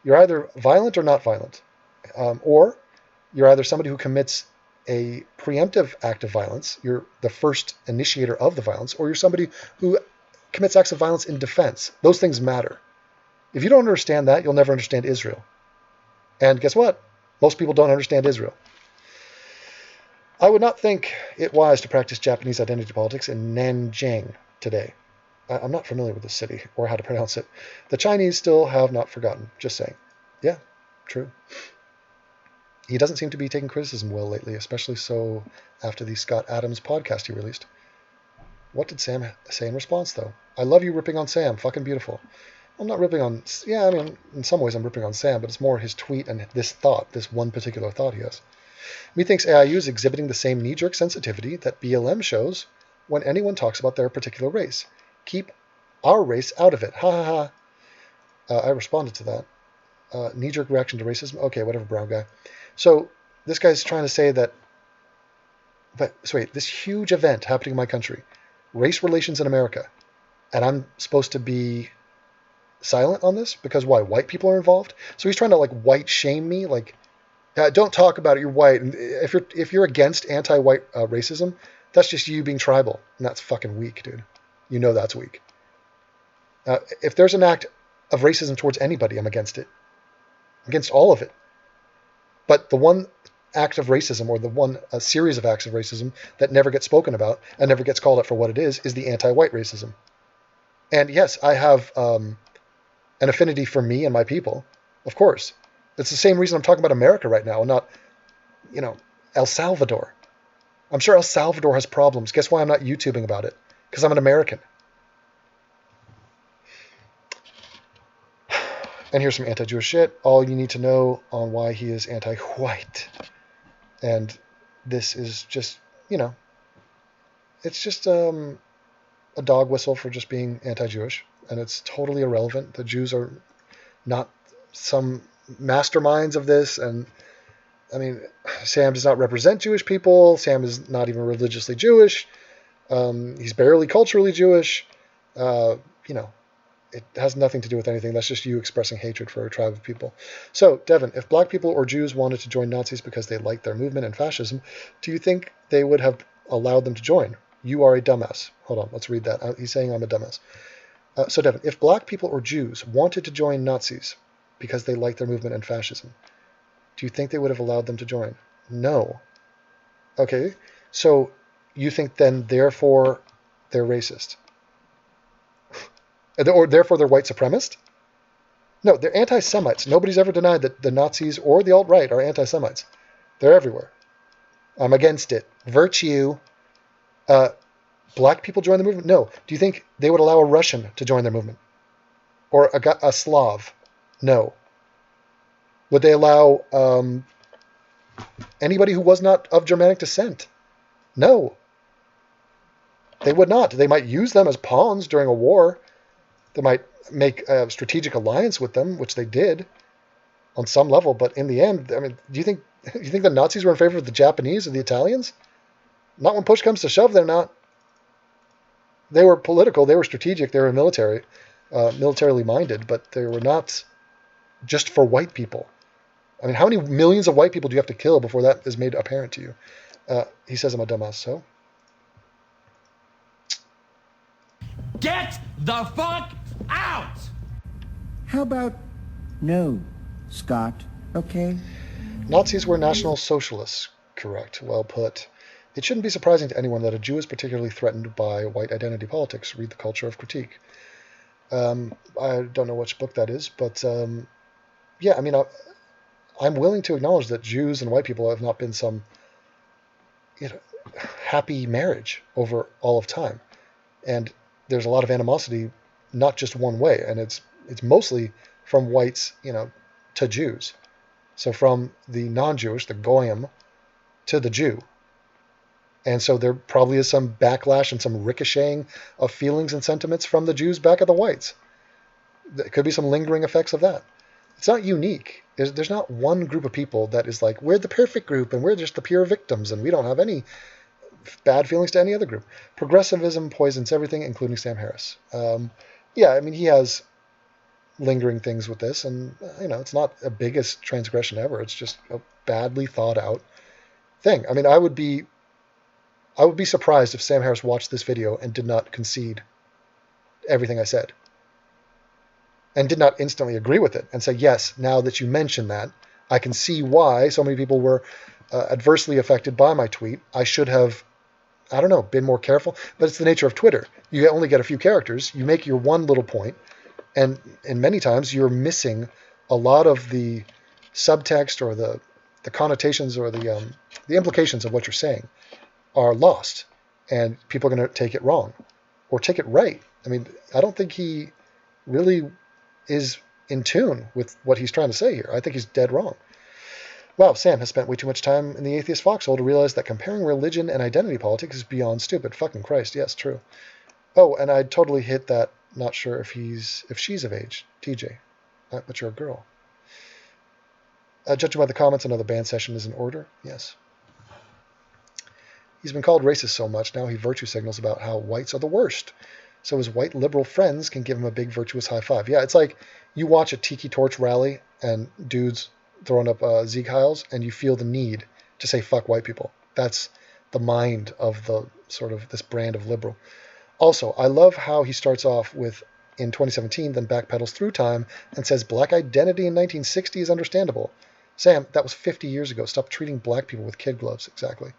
you're either violent or not violent, or you're either somebody who commits a preemptive act of violence, you're the first initiator of the violence, or you're somebody who commits acts of violence in defense. Those things matter. If you don't understand that, you'll never understand Israel. And guess what? Most people don't understand Israel. I would not think it wise to practice Japanese identity politics in Nanjing today. I'm not familiar with the city or how to pronounce it. The Chinese still have not forgotten. Just saying. Yeah, true. He doesn't seem to be taking criticism well lately, especially so after the Scott Adams podcast he released. What did Sam say in response, though? I love you ripping on Sam. Fucking beautiful. I'm not ripping on... Yeah, I mean, in some ways I'm ripping on Sam, but it's more his tweet and this one particular thought he has. Methinks AIU is exhibiting the same knee-jerk sensitivity that BLM shows when anyone talks about their particular race. Keep our race out of it. Ha ha ha. I responded to that. Knee-jerk reaction to racism? Okay, whatever, brown guy. So this guy's trying to say that... this huge event happening in my country, race relations in America, and I'm supposed to be silent on this because why? White people are involved? So he's trying to white shame me, don't talk about it, you're white. And if you're against anti-white racism, that's just you being tribal, and that's fucking weak, dude. You know that's weak. If there's an act of racism towards anybody, I'm against it. Against all of it. But the one act of racism, or a series of acts of racism that never gets spoken about and never gets called out for what it is the anti-white racism. And yes, I have an affinity for me and my people. Of course. It's the same reason I'm talking about America right now, and not, El Salvador. I'm sure El Salvador has problems. Guess why I'm not YouTubing about it? Because I'm an American. And here's some anti-Jewish shit. All you need to know on why he is anti-white. And this is just, it's just a dog whistle for just being anti-Jewish. And it's totally irrelevant. The Jews are not some masterminds of this. And, Sam does not represent Jewish people. Sam is not even religiously Jewish. He's barely culturally Jewish. It has nothing to do with anything. That's just you expressing hatred for a tribe of people. So, Devin, if black people or Jews wanted to join Nazis because they liked their movement and fascism, do you think they would have allowed them to join? You are a dumbass. Hold on, let's read that. He's saying I'm a dumbass. So, Devin, if black people or Jews wanted to join Nazis because they liked their movement and fascism, do you think they would have allowed them to join? No. Okay, so you think then, therefore, they're racist? Or therefore they're white supremacist? No, they're anti-Semites. Nobody's ever denied that the Nazis or the alt-right are anti-Semites. They're everywhere. I'm against it. Virtue. Black people join the movement? No. Do you think they would allow a Russian to join their movement? Or a Slav? No. Would they allow anybody who was not of Germanic descent? No. They would not. They might use them as pawns during a war. They might make a strategic alliance with them, which they did on some level. But in the end, do you think the Nazis were in favor of the Japanese or the Italians? Not when push comes to shove, they're not. They were political, they were strategic, they were militarily minded, but they were not just for white people. How many millions of white people do you have to kill before that is made apparent to you? He says I'm a dumbass, so? Get the fuck out! How about no, Scott, okay? Nazis were National Socialists. Correct. Well put. It shouldn't be surprising to anyone that a Jew is particularly threatened by white identity politics. Read The Culture of Critique. I don't know which book that is, but I'm willing to acknowledge that Jews and white people have not been some happy marriage over all of time. And there's a lot of animosity, not just one way, and it's mostly from whites, to Jews. So from the non-Jewish, the Goyim, to the Jew. And so there probably is some backlash and some ricocheting of feelings and sentiments from the Jews back at the whites. There could be some lingering effects of that. It's not unique. There's not one group of people that is like, we're the perfect group and we're just the pure victims and we don't have any bad feelings to any other group. Progressivism poisons everything, including Sam Harris. He has lingering things with this, and it's not the biggest transgression ever. It's just a badly thought out thing. I would be surprised if Sam Harris watched this video and did not concede everything I said, and did not instantly agree with it and say, yes, now that you mention that, I can see why so many people were adversely affected by my tweet. I should have, been more careful. But it's the nature of Twitter. You only get a few characters. You make your one little point, and many times you're missing a lot of the subtext or the connotations or the implications of what you're saying are lost, and people are going to take it wrong or take it right. I don't think he really is in tune with what he's trying to say here. I think he's dead wrong. Wow, Sam has spent way too much time in the atheist foxhole to realize that comparing religion and identity politics is beyond stupid. Fucking Christ, yes, true. Oh, and I totally hit that. Not sure if she's of age. TJ, but you're a girl. Judging by the comments, another band session is in order. Yes. He's been called racist so much, now he virtue signals about how whites are the worst. So his white liberal friends can give him a big virtuous high five. Yeah, it's like you watch a Tiki Torch rally and dudes throwing up Sieg Heils, and you feel the need to say fuck white people. That's the mind of the sort of this brand of liberal. Also, I love how he starts off with in 2017, then backpedals through time and says black identity in 1960 is understandable. Sam, that was 50 years ago. Stop treating black people with kid gloves. Exactly.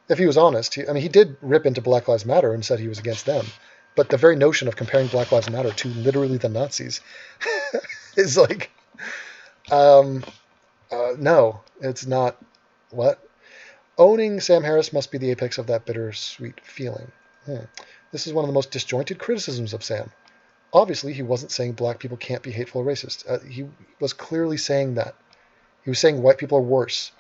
If he was honest, he did rip into Black Lives Matter and said he was against them. But the very notion of comparing Black Lives Matter to literally the Nazis is like, No, it's not. What? Owning Sam Harris must be the apex of that bittersweet feeling. This is one of the most disjointed criticisms of Sam. Obviously, he wasn't saying black people can't be hateful or racist. He was clearly saying that. He was saying white people are worse.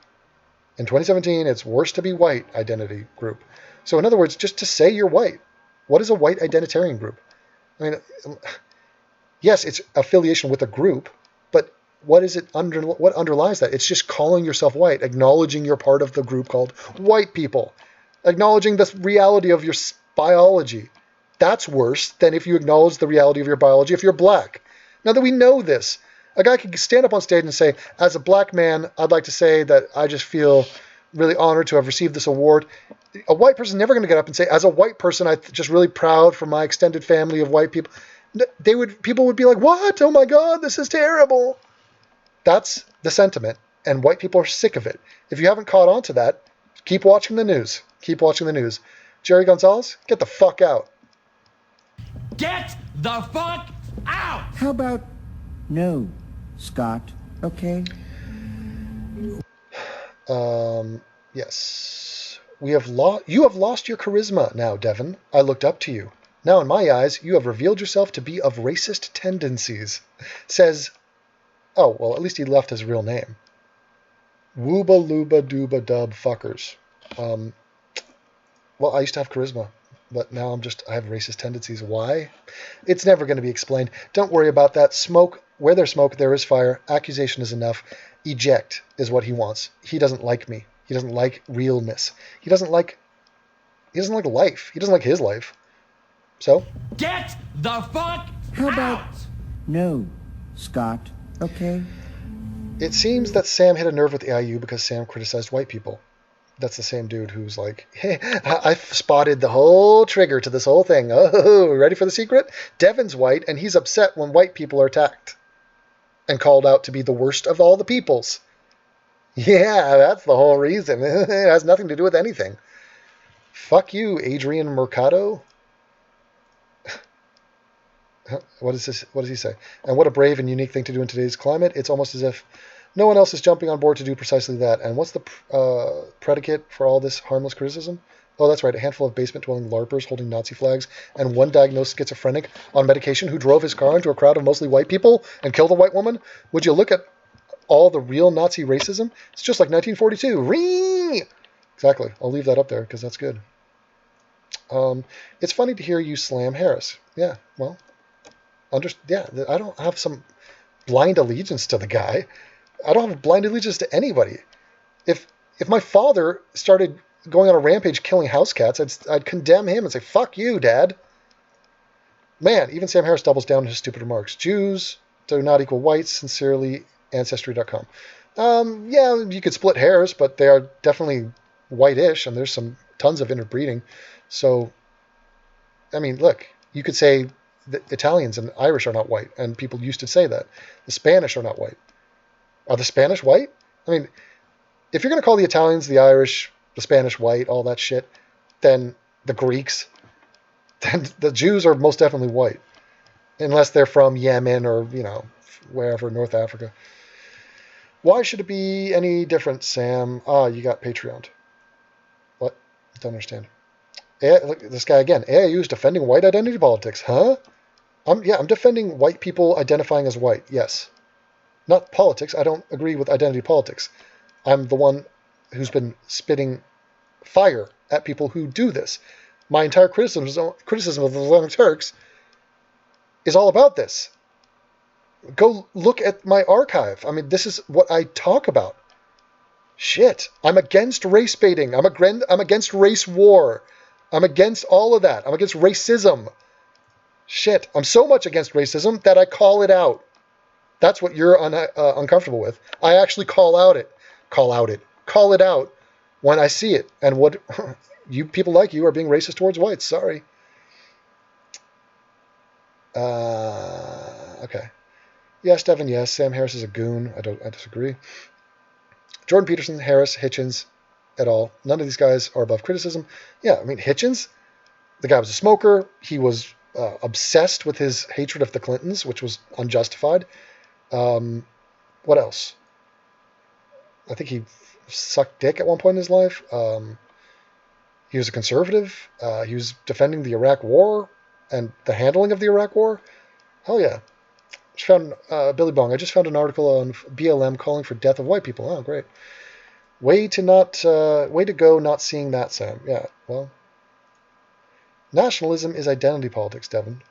In 2017, it's worse to be white identity group. So in other words, just to say you're white. What is a white identitarian group? I mean, yes, it's affiliation with a group, but what underlies that? It's just calling yourself white, acknowledging you're part of the group called white people, acknowledging the reality of your biology. That's worse than if you acknowledge the reality of your biology if you're black. Now that we know this, a guy could stand up on stage and say, as a black man, I'd like to say that I just feel really honored to have received this award. A white person is never going to get up and say, as a white person, I'm just really proud for my extended family of white people. People would be like, what? Oh my God, this is terrible. That's the sentiment, and white people are sick of it. If you haven't caught on to that, keep watching the news. Keep watching the news. Jerry Gonzalez, get the fuck out. Get the fuck out! How about no, Scott, okay? Yes. You have lost your charisma now, Devon. I looked up to you. Now, in my eyes, you have revealed yourself to be of racist tendencies. Says, oh, well, at least he left his real name. Wooba looba dooba dub fuckers. Well, I used to have charisma, but now I have racist tendencies. Why? It's never going to be explained. Don't worry about that. Smoke, where there's smoke, there is fire. Accusation is enough. Eject is what he wants. He doesn't like me. He doesn't like realness. He doesn't like life. He doesn't like his life. So? Get the fuck How out! about no, Scott, okay? It seems that Sam hit a nerve with AIU because Sam criticized white people. That's the same dude who's like, hey, I've spotted the whole trigger to this whole thing. Oh, ready for the secret? Devon's white, and he's upset when white people are attacked and called out to be the worst of all the peoples. Yeah, that's the whole reason. It has nothing to do with anything. Fuck you, Adrian Mercado. What is this? What does he say? And what a brave and unique thing to do in today's climate. It's almost as if no one else is jumping on board to do precisely that. And what's the predicate for all this harmless criticism? Oh, that's right. A handful of basement-dwelling LARPers holding Nazi flags and one diagnosed schizophrenic on medication who drove his car into a crowd of mostly white people and killed a white woman. Would you look at all the real Nazi racism? It's just like 1942. Ring! Exactly. I'll leave that up there because that's good. It's funny to hear you slam Harris. Yeah, well, I don't have some blind allegiance to the guy. I don't have a blind allegiance to anybody. If my father started going on a rampage killing house cats, I'd condemn him and say, fuck you, Dad. Man, even Sam Harris doubles down on his stupid remarks. Jews do not equal whites. Sincerely, Ancestry.com. Yeah, you could split hairs, but they are definitely whitish, and there's tons of interbreeding. So, I mean, look, you could say the Italians and Irish are not white, and people used to say that. The Spanish are not white. Are the Spanish white? I mean, if you're going to call the Italians, the Irish, the Spanish white, all that shit, then the Greeks, then the Jews are most definitely white. Unless they're from Yemen or, wherever, North Africa. Why should it be any different, Sam? You got Patreon. What? Don't understand. Look at this guy again. AIU is defending white identity politics. Huh? I'm defending white people identifying as white. Yes. Not politics. I don't agree with identity politics. I'm the one who's been spitting fire at people who do this. My entire criticism of the Islamic Turks is all about this. Go look at my archive. I mean, this is what I talk about. Shit. I'm against race baiting. I'm against race war. I'm against all of that. I'm against racism. Shit. I'm so much against racism that I call it out. That's what you're uncomfortable with. I actually call it out when I see it. And what you people like you are being racist towards whites. Sorry. Okay. Yes, Devin, yes. Sam Harris is a goon. I disagree. Jordan Peterson, Harris, Hitchens, et al. None of these guys are above criticism. Yeah, I mean, Hitchens, the guy was a smoker. He was obsessed with his hatred of the Clintons, which was unjustified. What else? I think he sucked dick at one point in his life. He was a conservative. He was defending the Iraq War and the handling of the Iraq War. Hell yeah. Just found Billy Bong. I just found an article on BLM calling for death of white people. Oh, great. Way to go not seeing that, Sam. Yeah, well. Nationalism is identity politics, Devin.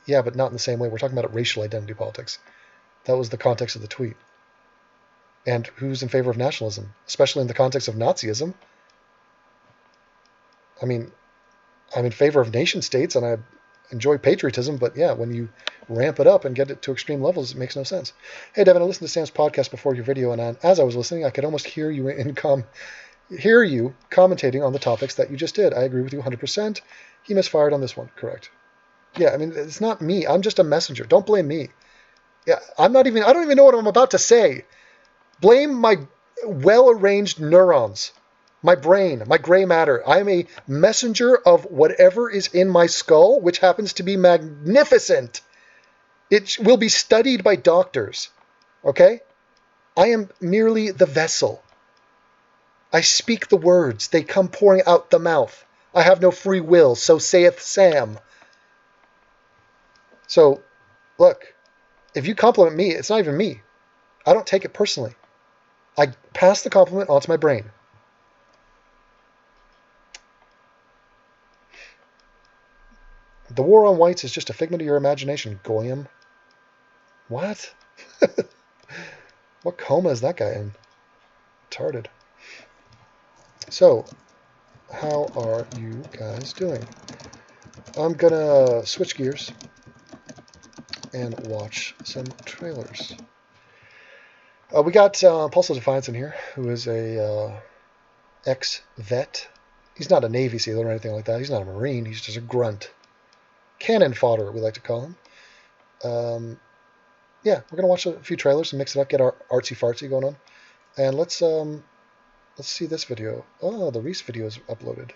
Yeah, but not in the same way. We're talking about racial identity politics. That was the context of the tweet. And who's in favor of nationalism, especially in the context of Nazism? I mean, I'm in favor of nation states, and I enjoy patriotism, but yeah, when you ramp it up and get it to extreme levels, it makes no sense. Hey, Devin, I listened to Sam's podcast before your video, and as I was listening, I could almost hear you commentating on the topics that you just did. I agree with you 100%. He misfired on this one. Correct. Yeah, I mean, it's not me. I'm just a messenger. Don't blame me. Yeah, I don't even know what I'm about to say. Blame my well-arranged neurons, my brain, my gray matter. I am a messenger of whatever is in my skull, which happens to be magnificent. It will be studied by doctors. Okay? I am merely the vessel. I speak the words. They come pouring out the mouth. I have no free will, so saith Sam. So, look, if you compliment me, it's not even me. I don't take it personally. I pass the compliment onto my brain. The war on whites is just a figment of your imagination, Goyim. What? What coma is that guy in? Retarded. So, how are you guys doing? I'm gonna switch gears and watch some trailers. We got Pulse of Defiance in here, who is a ex-vet. He's not a Navy SEAL or anything like that. He's not a Marine. He's just a grunt. Cannon fodder, we like to call him. Yeah, we're going to watch a few trailers and mix it up, get our artsy-fartsy going on. And let's see this video. Oh, the Reese video is uploaded.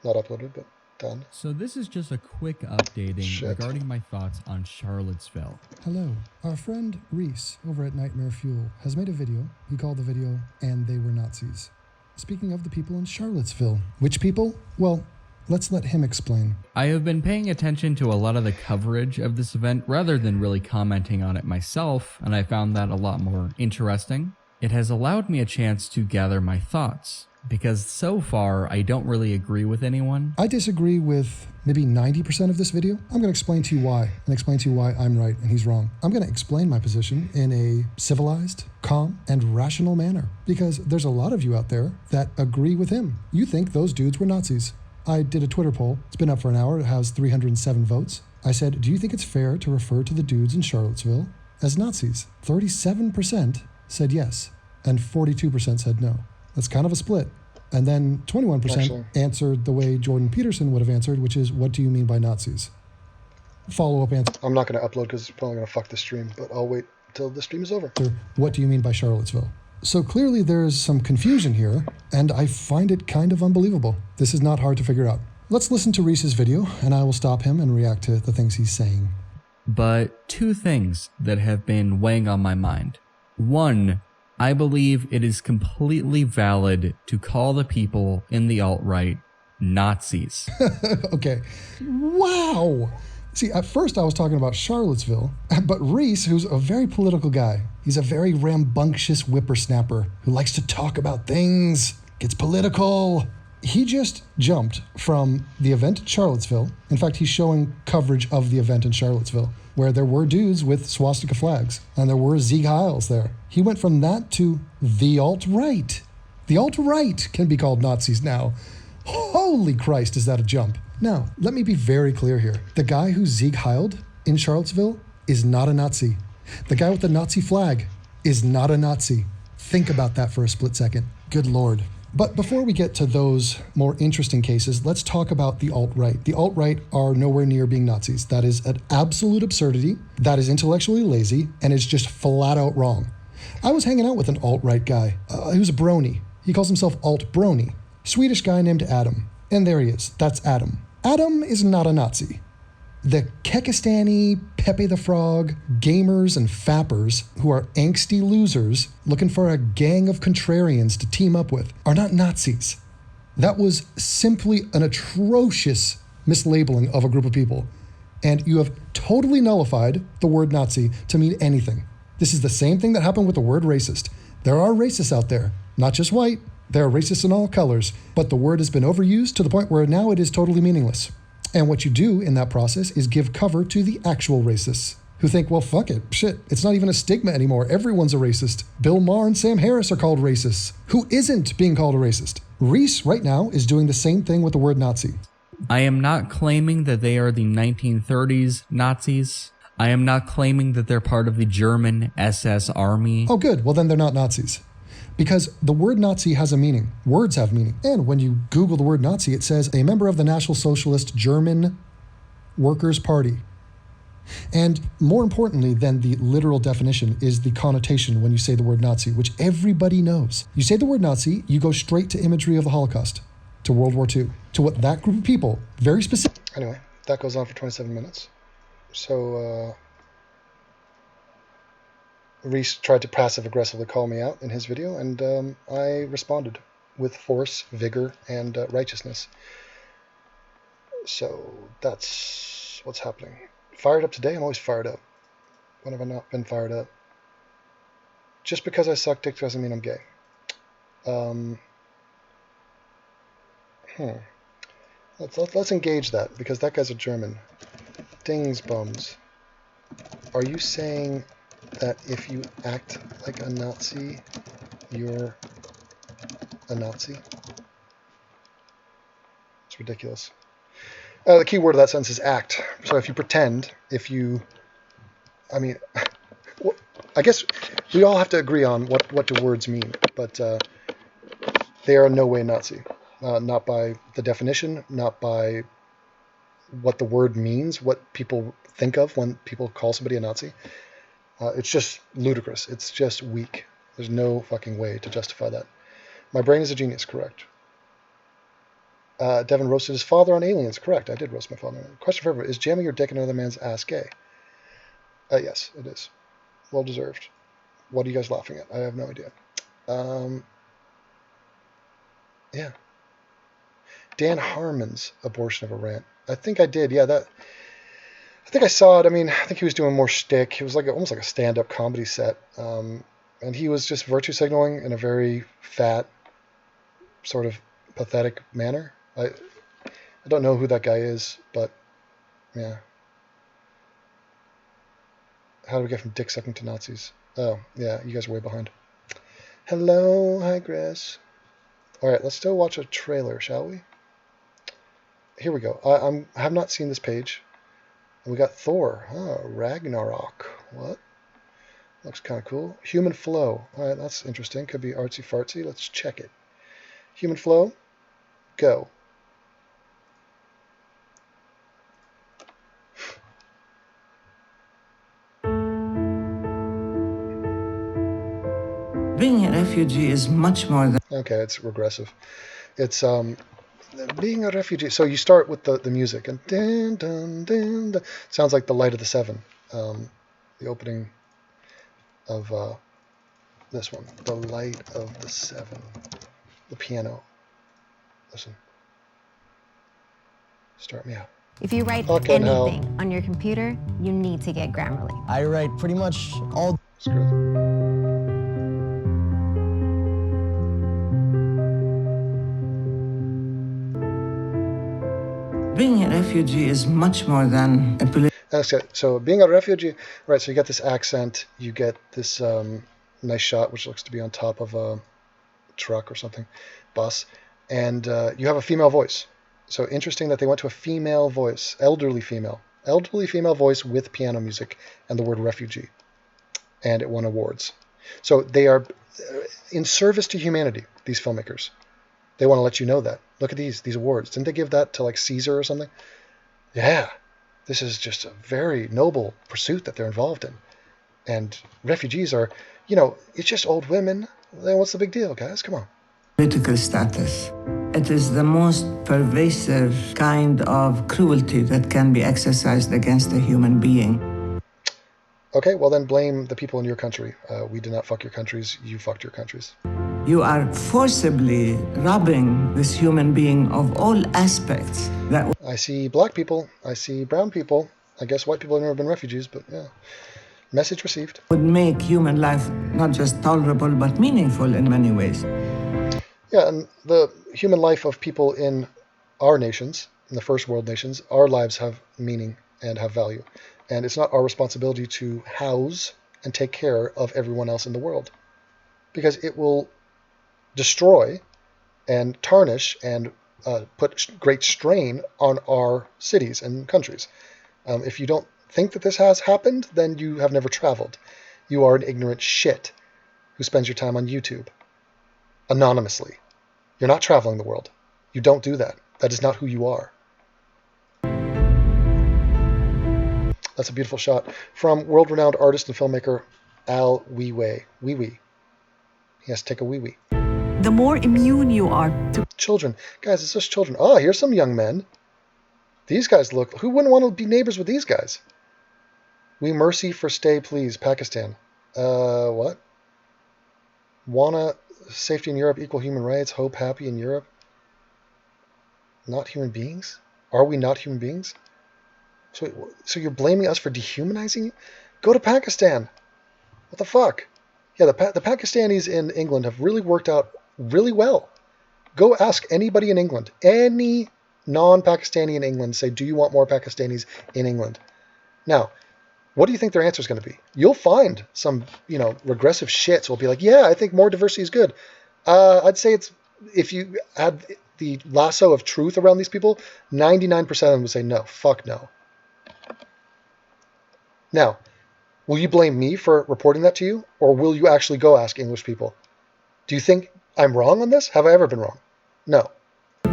Not uploaded, but done. So this is just a quick updating regarding my thoughts on Charlottesville. Hello. Our friend Reese over at Nightmare Fuel has made a video. He called the video, "And They Were Nazis." Speaking of the people in Charlottesville. Which people? Well, let's let him explain. I have been paying attention to a lot of the coverage of this event rather than really commenting on it myself, and I found that a lot more interesting. It has allowed me a chance to gather my thoughts, because so far I don't really agree with anyone. I disagree with maybe 90% of this video. I'm going to explain to you why, and explain to you why I'm right and he's wrong. I'm going to explain my position in a civilized, calm, and rational manner, because there's a lot of you out there that agree with him. You think those dudes were Nazis. I did a Twitter poll. It's been up for an hour. It has 307 votes. I said, do you think it's fair to refer to the dudes in Charlottesville as Nazis? 37% said yes, and 42% said no. That's kind of a split. And then 21% answered the way Jordan Peterson would have answered, which is, what do you mean by Nazis? Follow-up answer. I'm not going to upload because it's probably going to fuck the stream, but I'll wait till the stream is over. What do you mean by Charlottesville? So clearly there's some confusion here, and I find it kind of unbelievable. This is not hard to figure out. Let's listen to Reese's video, and I will stop him and react to the things he's saying. But two things that have been weighing on my mind. One, I believe it is completely valid to call the people in the alt-right Nazis. Okay. Wow. See, at first I was talking about Charlottesville, but Reese, who's a very political guy, he's a very rambunctious whippersnapper who likes to talk about things, gets political. He just jumped from the event in Charlottesville. In fact, he's showing coverage of the event in Charlottesville, where there were dudes with swastika flags, and there were Sieg Heils there. He went from that to the alt-right. The alt-right can be called Nazis now. Holy Christ, is that a jump? Now, let me be very clear here. The guy who Sieg Heiled in Charlottesville is not a Nazi. The guy with the Nazi flag is not a Nazi. Think about that for a split second. Good Lord. But before we get to those more interesting cases, let's talk about the alt-right. The alt-right are nowhere near being Nazis. That is an absolute absurdity. That is intellectually lazy, and it's just flat out wrong. I was hanging out with an alt-right guy. He was a brony. He calls himself alt-brony. Swedish guy named Adam. And there he is. That's Adam. Adam is not a Nazi. the Kekistani, Pepe the Frog, gamers and fappers who are angsty losers looking for a gang of contrarians to team up with are not Nazis. That was simply an atrocious mislabeling of a group of people. And you have totally nullified the word Nazi to mean anything. This is the same thing that happened with the word racist. There are racists out there, not just white. There are racists in all colors, but the word has been overused to the point where now it is totally meaningless. And what you do in that process is give cover to the actual racists who think, well, fuck it, shit, it's not even a stigma anymore. Everyone's a racist. Bill Maher and Sam Harris are called racists. Who isn't being called a racist? Reese right now is doing the same thing with the word Nazi. I am not claiming that they are the 1930s Nazis. I am not claiming that they're part of the German SS army. Oh, good. Well, then they're not Nazis. Because the word Nazi has a meaning. Words have meaning. And when you Google the word Nazi, it says a member of the National Socialist German Workers' Party. And more importantly than the literal definition is the connotation when you say the word Nazi, which everybody knows. You say the word Nazi, you go straight to imagery of the Holocaust, to World War II, to what that group of people, very specific. Anyway, that goes on for 27 minutes. So, Reese tried to passive-aggressively call me out in his video, and I responded with force, vigor, and righteousness. So that's what's happening. Fired up today? I'm always fired up. When have I not been fired up? Just because I suck dick doesn't mean I'm gay. Let's engage that, because that guy's a German. Dingsbums. Are you saying that if you act like a Nazi, you're a Nazi? It's ridiculous. The key word of that sentence is act. So if you pretend, I mean, I guess we all have to agree on what do words mean, but they are in no way Nazi. Not by the definition, not by what the word means, what people think of when people call somebody a Nazi. It's just ludicrous. It's just weak. There's no fucking way to justify that. My brain is a genius, correct. Devin roasted his father on Aliens, correct. I did roast my father. Question for everyone, is jamming your dick in another man's ass gay? Yes, it is. Well deserved. What are you guys laughing at? I have no idea. Yeah. Dan Harmon's abortion of a rant. I think I did, yeah, I think I saw it. I mean, I think he was doing more shtick. It was almost like a stand-up comedy set. And he was just virtue signaling in a very fat, sort of pathetic manner. I don't know who that guy is, but yeah. How do we get from dick sucking to Nazis? Oh, yeah, you guys are way behind. Hello, hi Grace. Alright, let's still watch a trailer, shall we? Here we go. I have not seen this page. And we got Thor. Oh, Ragnarok. What? Looks kind of cool. Human Flow. Alright, that's interesting. Could be artsy-fartsy. Let's check it. Human Flow. Go. Being a refugee is much more than... Okay, it's regressive. It's being a refugee. So you start with the music and dun, dun, dun, dun. Sounds like the Light of the Seven, the opening of this one, the Light of the Seven, the piano. Listen, start me out. If you write Fucking hell. anything on your computer, you need to get Grammarly. I write pretty much all. Screw it. Being a refugee is much more than a political... Okay, so being a refugee, right, so you get this accent, you get this nice shot, which looks to be on top of a truck or something, bus, and you have a female voice. So interesting that they went to a female voice, elderly female voice with piano music and the word refugee, and it won awards. So they are in service to humanity, these filmmakers. They want to let you know that. Look at these awards. Didn't they give that to like Caesar or something? Yeah, this is just a very noble pursuit that they're involved in. And refugees are, it's just old women. Then what's the big deal, guys? Come on. Political status. It is the most pervasive kind of cruelty that can be exercised against a human being. Okay, well then blame the people in your country. We did not fuck your countries. You fucked your countries. You are forcibly robbing this human being of all aspects that I see black people. I see brown people. I guess white people have never been refugees, but yeah. Message received. would make human life not just tolerable but meaningful in many ways. Yeah, and the human life of people in our nations, in the first world nations, our lives have meaning and have value. And it's not our responsibility to house and take care of everyone else in the world, because it will destroy and tarnish and put great strain on our cities and countries. If you don't think that this has happened, then you have never traveled. You are an ignorant shit who spends your time on YouTube anonymously. You're not traveling the world. You don't do that. That is not who you are. That's a beautiful shot from world-renowned artist and filmmaker Al Weiwei. Weiwei. He has to take a wee-wee. The more immune you are to Children. Guys, it's just children. Oh, here's some young men. These guys look... Who wouldn't want to be neighbors with these guys? We mercy for stay, please. Pakistan. What? Wanna safety in Europe, equal human rights, hope, happy in Europe. Not human beings? Are we not human beings? So you're blaming us for dehumanizing you? Go to Pakistan. What the fuck? Yeah, the Pakistanis in England have really worked out really well. Go ask anybody in England, any non-Pakistani in England, say, do you want more Pakistanis in England? Now, what do you think their answer is going to be? You'll find some, regressive shits will be like, yeah, I think more diversity is good. I'd say it's, if you had the lasso of truth around these people, 99% of them would say no, fuck no. Now, will you blame me for reporting that to you, or will you actually go ask English people? Do you think I'm wrong on this? Have I ever been wrong? No.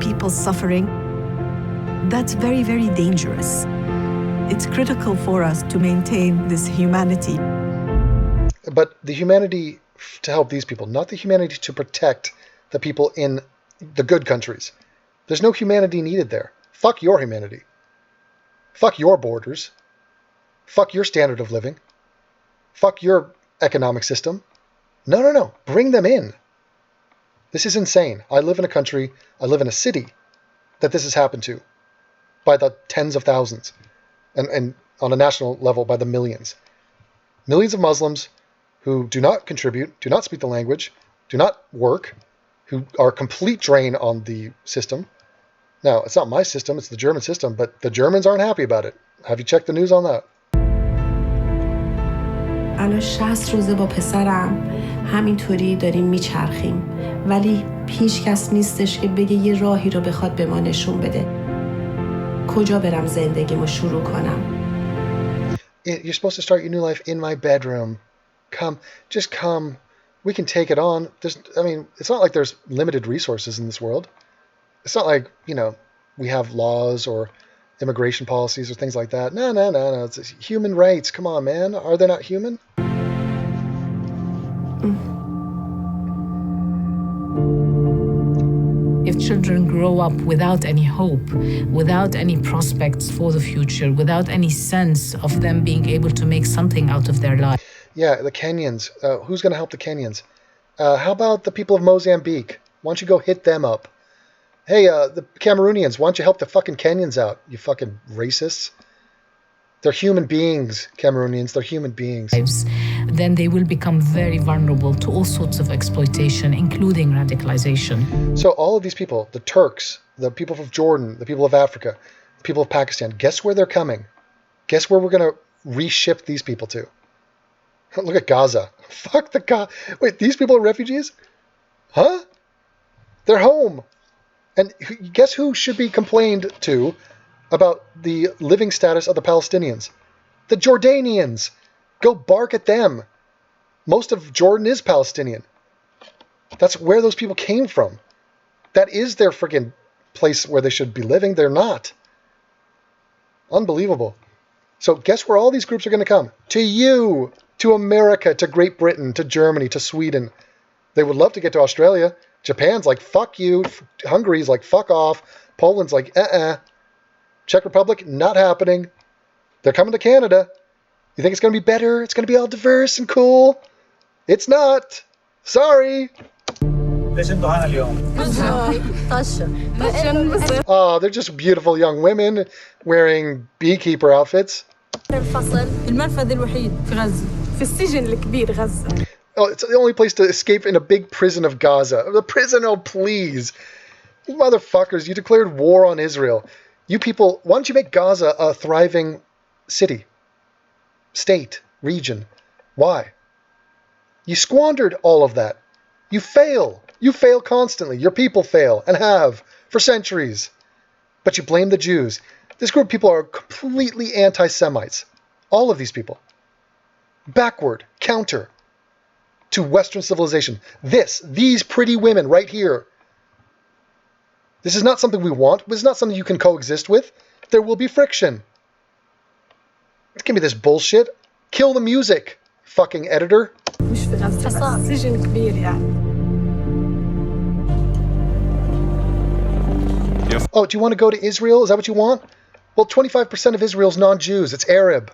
people suffering, that's very, very dangerous. It's critical for us to maintain this humanity. But the humanity to help these people, not the humanity to protect the people in the good countries. There's no humanity needed there. Fuck your humanity. Fuck your borders. Fuck your standard of living. Fuck your economic system. No. Bring them in. This is insane. I live in a country, I live in a city that this has happened to by the tens of thousands, and on a national level by the millions. Millions of Muslims who do not contribute, do not speak the language, do not work, who are a complete drain on the system. Now, it's not my system, it's the German system, but the Germans aren't happy about it. Have you checked the news on that? الان 60 روزه با پسرم همینطوری داریم میچرخیم ولی هیچ کس نیستش که بگه یه راهی رو بخواد به ما نشون بده. کجا برم زندگیمو شروع کنم؟ You're supposed to start your new life in my bedroom. Just come. We can take it on. It's not like there's limited resources in this world. It's not like, we have laws or immigration policies or things like that. No. It's human rights. Come on, man. Are they not human? If children grow up without any hope, without any prospects for the future, without any sense of them being able to make something out of their life. Yeah, the Kenyans. Who's going to help the Kenyans? How about the people of Mozambique? Why don't you go hit them up? Hey, the Cameroonians, why don't you help the fucking Kenyans out, you fucking racists? They're human beings, Cameroonians. They're human beings. Then they will become very vulnerable to all sorts of exploitation, including radicalization. So all of these people, the Turks, the people of Jordan, the people of Africa, the people of Pakistan, guess where they're coming? Guess where we're going to reship these people to? Look at Gaza. Fuck the Gaza. Wait, these people are refugees? Huh? They're home. And guess who should be complained to about the living status of the Palestinians? The Jordanians. Go bark at them. Most of Jordan is Palestinian. That's where those people came from. That is their freaking place where they should be living. They're not. Unbelievable. So guess where all these groups are going to come? To you. To America. To Great Britain. To Germany. To Sweden. They would love to get to Australia. Japan's like, fuck you. Hungary's like, fuck off. Poland's like, Czech Republic, not happening. They're coming to Canada. You think it's going to be better? It's going to be all diverse and cool? It's not. Sorry. Oh, they're just beautiful young women wearing beekeeper outfits. Oh, it's the only place to escape in a big prison of Gaza. The prison, oh please. You motherfuckers, you declared war on Israel. You people, why don't you make Gaza a thriving city, state, region? Why? You squandered all of that. You fail. You fail constantly. Your people fail, and have, for centuries. But you blame the Jews. This group of people are completely anti-Semites. All of these people. Backward, counter to Western civilization. These pretty women right here. This is not something we want. This is not something you can coexist with. There will be friction. Give me this bullshit. Kill the music, fucking editor. Oh, do you want to go to Israel? Is that what you want? Well, 25% of Israel's non-Jews. It's Arab.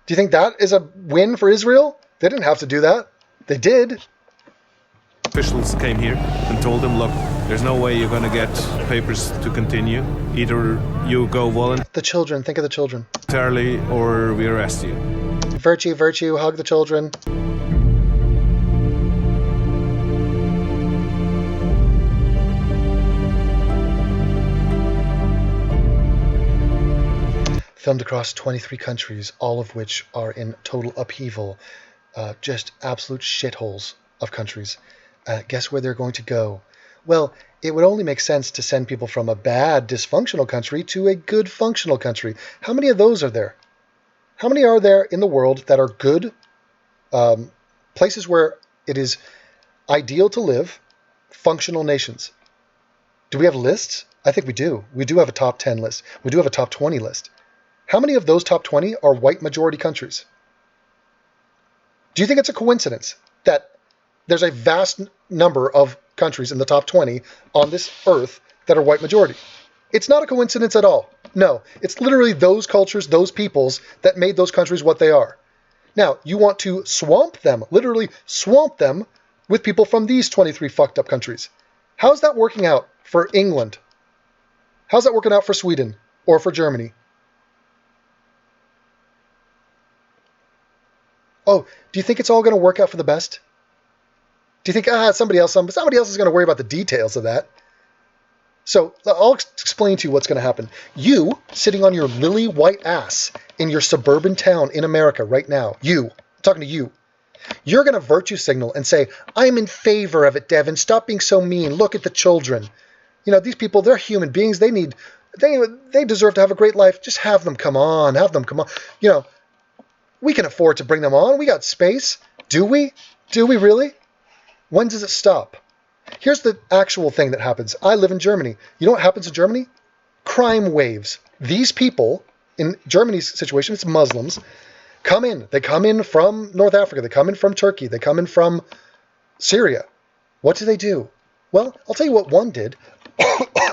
Do you think that is a win for Israel? They didn't have to do that. They did. Officials came here and told them, look, there's no way you're going to get papers to continue. Either you go voluntarily. The children. Think of the children. Or we arrest you. Virtue, virtue. Hug the children. Filmed across 23 countries, all of which are in total upheaval. Just absolute shitholes of countries. Guess where they're going to go? Well, it would only make sense to send people from a bad, dysfunctional country to a good, functional country. How many of those are there? How many are there in the world that are good, places where it is ideal to live, functional nations? Do we have lists? I think we do. We do have a top 10 list. We do have a top 20 list. How many of those top 20 are white majority countries? Do you think it's a coincidence that there's a vast number of countries in the top 20 on this earth that are white majority? It's not a coincidence at all. No, it's literally those cultures, those peoples that made those countries what they are. Now, you want to swamp them, literally swamp them with people from these 23 fucked up countries. How's that working out for England? How's that working out for Sweden or for Germany? Oh, do you think it's all going to work out for the best? Do you think, somebody else is going to worry about the details of that? So I'll explain to you what's going to happen. You, sitting on your lily white ass in your suburban town in America right now, I'm talking to you, you're going to virtue signal and say, I'm in favor of it, Devin. Stop being so mean. Look at the children. You know, these people, they're human beings. They deserve to have a great life. Just have them come on. You know, we can afford to bring them on. We got space. Do we? Do we really? When does it stop? Here's the actual thing that happens. I live in Germany. You know what happens in Germany? Crime waves. These people, in Germany's situation, it's Muslims, come in. They come in from North Africa. They come in from Turkey. They come in from Syria. What do? Well, I'll tell you what one did.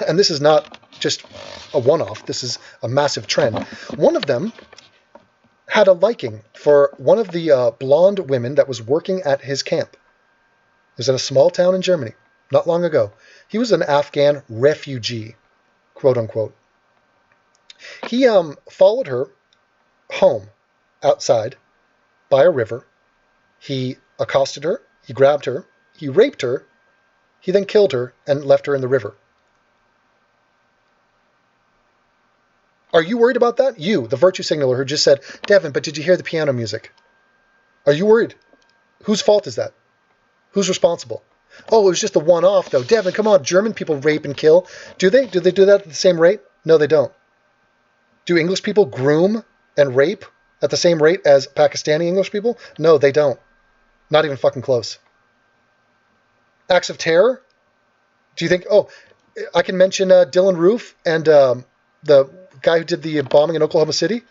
And this is not just a one-off. This is a massive trend. One of them had a liking for one of the blonde women that was working at his camp. It was in a small town in Germany, not long ago. He was an Afghan refugee, quote unquote. He followed her home outside by a river. He accosted her, he grabbed her, he raped her, he then killed her and left her in the river. Are you worried about that? You, the virtue signaler who just said, Devin, but did you hear the piano music? Are you worried? Whose fault is that? Who's responsible? Oh, it was just the one-off, though. Devin, come on, German people rape and kill. Do they? Do they do that at the same rate? No, they don't. Do English people groom and rape at the same rate as Pakistani English people? No, they don't. Not even fucking close. Acts of terror? Do you think, I can mention Dylan Roof and the guy who did the bombing in Oklahoma City,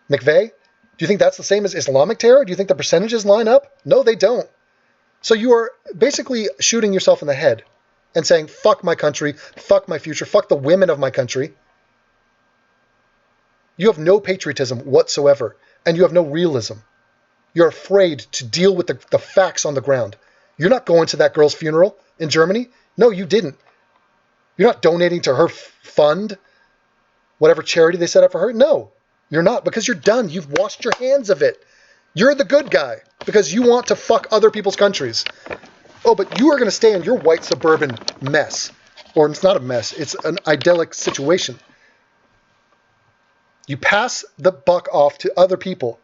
McVeigh? Do you think that's the same as Islamic terror? Do you think the percentages line up? No, they don't. So you are basically shooting yourself in the head and saying, fuck my country, fuck my future, fuck the women of my country. You have no patriotism whatsoever, and you have no realism. You're afraid to deal with the facts on the ground. You're not going to that girl's funeral in Germany. No, you didn't. You're not donating to her fund, whatever charity they set up for her. No, you're not, because you're done. You've washed your hands of it. You're the good guy because you want to fuck other people's countries. Oh, but you are going to stay in your white suburban mess. Or it's not a mess. It's an idyllic situation. You pass the buck off to other people,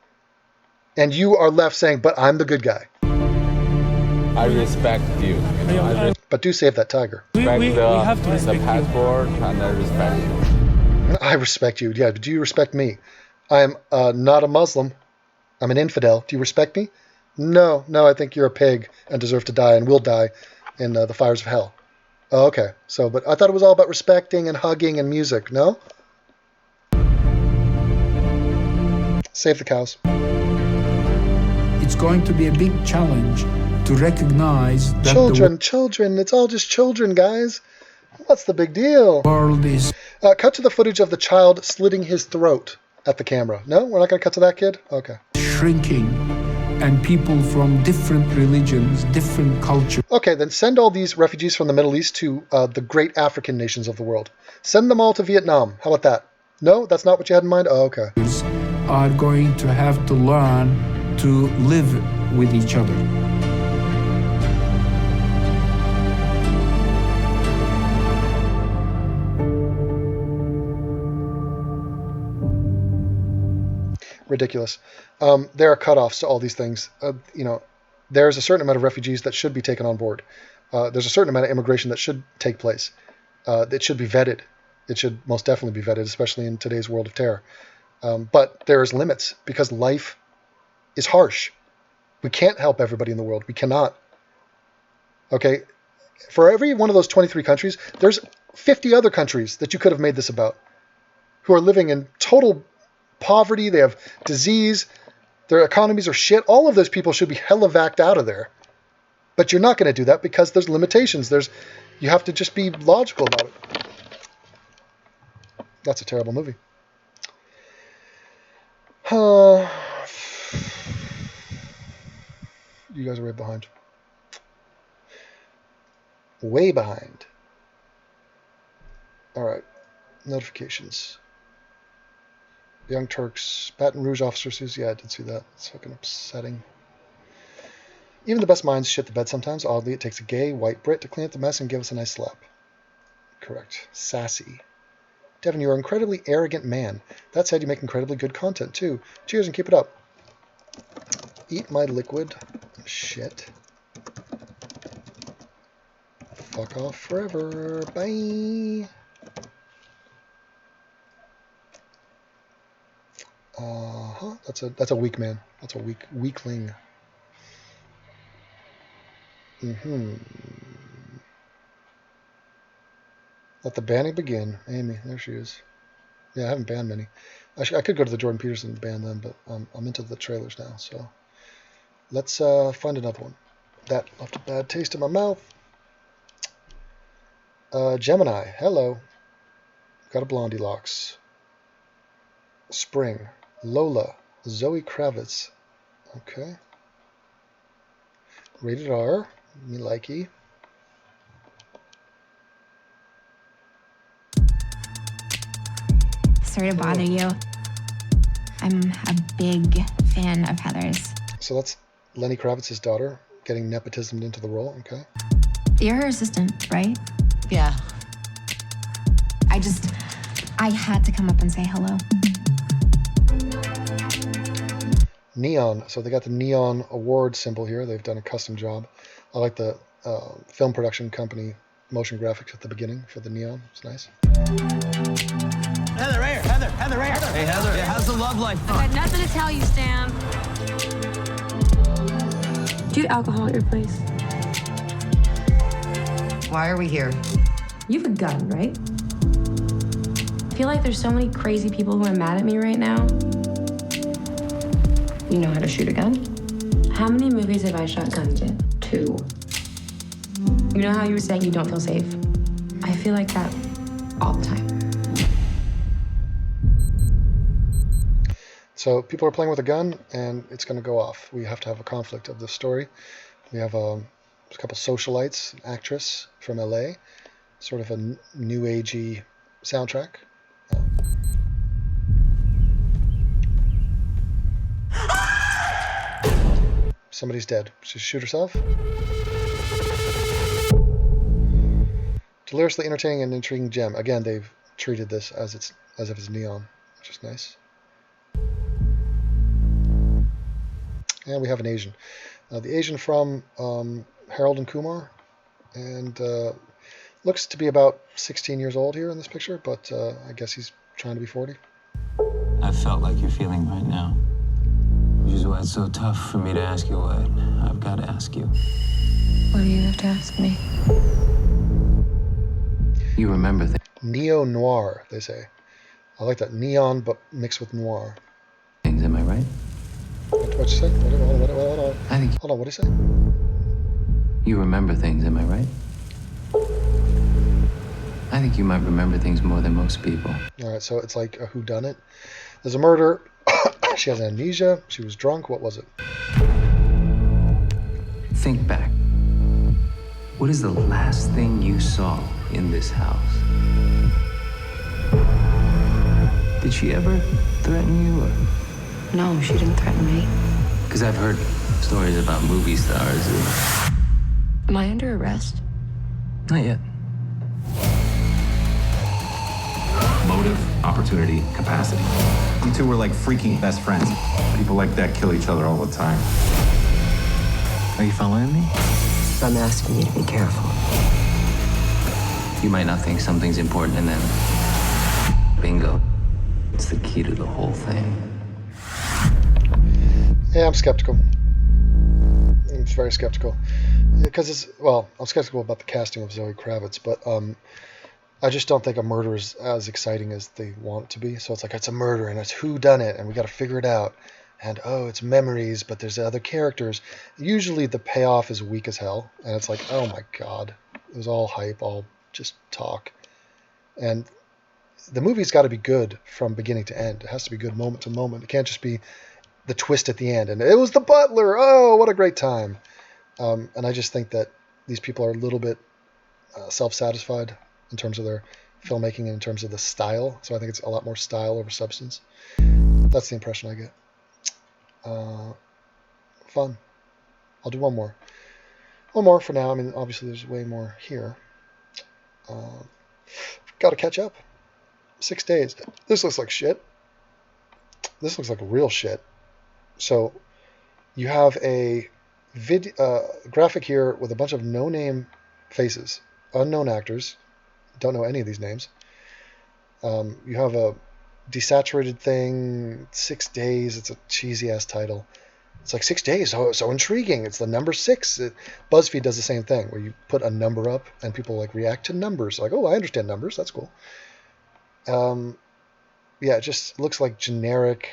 and you are left saying, but I'm the good guy. I respect you. But do save that tiger. We have to respect the passport, and I respect you. I respect you. Yeah, but do you respect me? I am not a Muslim. I'm an infidel. Do you respect me? No, I think you're a pig and deserve to die and will die in the fires of hell. Oh, okay. So, but I thought it was all about respecting and hugging and music. No? Save the cows. It's going to be a big challenge to recognize that children. It's all just children, guys. What's the big deal? World is cut to the footage of the child slitting his throat at the camera. No, we're not going to cut to that kid? Okay. Shrinking, and people from different religions, different cultures. Okay, then send all these refugees from the Middle East to the great African nations of the world. Send them all to Vietnam. How about that? No, that's not what you had in mind? Oh, okay. Are going to have to learn to live with each other. Ridiculous. There are cutoffs to all these things. There's a certain amount of refugees that should be taken on board. There's a certain amount of immigration that should take place. It should be vetted. It should most definitely be vetted, especially in today's world of terror. But there's limits because life is harsh. We can't help everybody in the world. We cannot. Okay? For every one of those 23 countries, there's 50 other countries that you could have made this about who are living in total poverty. They have disease. Their economies are shit. All of those people should be hella vaxxed out of there. But you're not going to do that because there's limitations. You have to just be logical about it. That's a terrible movie. You guys are way behind. Way behind. Alright. Notifications. Young Turks. Baton Rouge officers. Yeah, I did see that. It's fucking upsetting. Even the best minds shit the bed sometimes. Oddly, it takes a gay, white Brit to clean up the mess and give us a nice slap. Correct. Sassy. Devin, you're an incredibly arrogant man. That said, you make incredibly good content, too. Cheers and keep it up. Eat my liquid. Shit. Fuck off forever. Bye. That's a weak man. That's a weakling. Let the banning begin. Amy, there she is. Yeah, I haven't banned many. I could go to the Jordan Peterson and ban them, but I'm into the trailers now, so let's find another one. That left a bad taste in my mouth. Gemini, hello. Got a blondie locks. Spring, Lola, Zoe Kravitz. Okay. Rated R, me likey. Sorry to bother you. I'm a big fan of Heather's. So that's Lenny Kravitz's daughter getting nepotismed into the role, okay? You're her assistant, right? Yeah. I had to come up and say hello. Neon. So they got the Neon Award symbol here. They've done a custom job. I like the film production company motion graphics at the beginning for the Neon. It's nice. Heather, right here. Heather, right here. Hey, Heather, how's the love life? I got nothing to tell you, Stan. Do you have alcohol at your place? Why are we here? You have a gun, right? I feel like there's so many crazy people who are mad at me right now. You know how to shoot a gun? How many movies have I shot guns in? too. You know how you were saying you don't feel safe? I feel like that all the time. So people are playing with a gun, and it's going to go off. We have to have a conflict of this story. We have a couple socialites, an actress from LA, sort of a new agey soundtrack. Somebody's dead. She shoot herself. Deliriously entertaining and intriguing gem. Again, they've treated this as if it's neon, which is nice. And we have an Asian. The Asian from Harold and Kumar, and looks to be about 16 years old here in this picture, but I guess he's trying to be 40. I felt like you're feeling right now, which is why it's so tough for me to ask you what I've got to ask you. What do you have to ask me? You remember things. Neo-noir, they say. I like that. Neon, but mixed with noir. Am I right? What'd you say? Hold on. I think. Hold on, what'd you say? You remember things, am I right? I think you might remember things more than most people. All right, so it's like a whodunit. There's a murder. She has amnesia. She was drunk. What was it? Think back. What is the last thing you saw in this house? Did she ever threaten you? Or? No, she didn't threaten me. Because I've heard stories about movie stars who... Am I under arrest? Not yet. Motive, opportunity, capacity. You two were like freaking best friends. People like that kill each other all the time. Are you following me? I'm asking you to be careful. You might not think something's important, and then... bingo. It's the key to the whole thing. Yeah, I'm skeptical. I'm very skeptical. Because I'm skeptical about the casting of Zoe Kravitz, but I just don't think a murder is as exciting as they want it to be. So it's like, it's a murder, and it's who done it, and we got to figure it out. And, it's memories, but there's other characters. Usually the payoff is weak as hell, and it's like, oh my god. It was all hype, all just talk. And the movie's got to be good from beginning to end. It has to be good moment to moment. It can't just be the twist at the end, and it was the butler. Oh, what a great time. And I just think that these people are a little bit self-satisfied in terms of their filmmaking and in terms of the style. So I think it's a lot more style over substance. That's the impression I get. Fun. I'll do one more. One more for now. I mean, obviously there's way more here. Got to catch up. 6 days. This looks like shit. This looks like real shit. So you have a graphic here with a bunch of no-name faces, unknown actors. Don't know any of these names. You have a desaturated thing, 6 days. It's a cheesy-ass title. It's like 6 days, so intriguing. It's the number 6. BuzzFeed does the same thing, where you put a number up, and people like react to numbers. Like, oh, I understand numbers. That's cool. Yeah, it just looks like generic,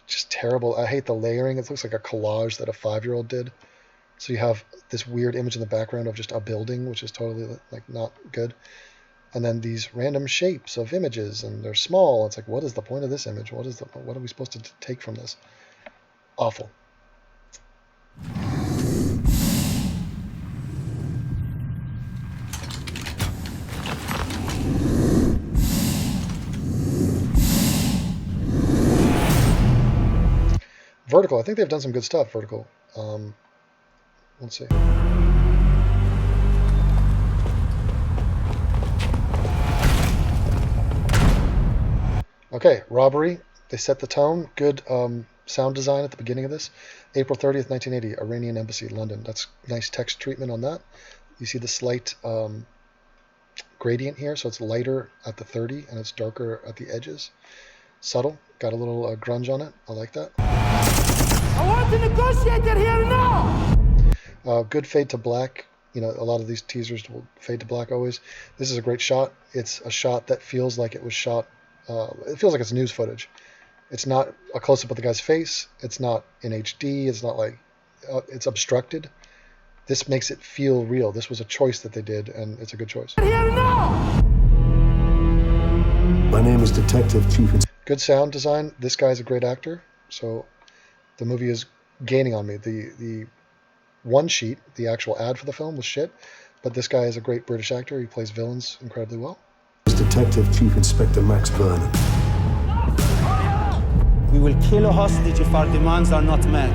just terrible. I hate the layering. It looks like a collage that a 5-year-old did. So you have this weird image in the background of just a building, which is totally like not good. And then these random shapes of images, and they're small. It's like, what is the point of this image? What are we supposed to take from this? Awful. Vertical. I think they've done some good stuff. Vertical. Let's see. Okay, Robbery. They set the tone. Good sound design at the beginning of this. April 30th, 1980, Iranian Embassy, London. That's nice text treatment on that. You see the slight gradient here, so it's lighter at the 30 and it's darker at the edges. Subtle. Got a little grunge on it. I like that. I want to negotiate it here now! Good fade to black. You know, a lot of these teasers will fade to black always. This is a great shot. It's a shot that feels like it was shot. It feels like it's news footage. It's not a close-up of the guy's face. It's not in HD. It's not like... it's obstructed. this makes it feel real. This was a choice that they did, and it's a good choice. My name is Detective Chief. Good sound design. This guy's a great actor, so the movie is gaining on me. The one sheet, the actual ad for the film, was shit, but this guy is a great British actor. He plays villains incredibly well. Detective Chief Inspector Max Vernon. We will kill a hostage if our demands are not met.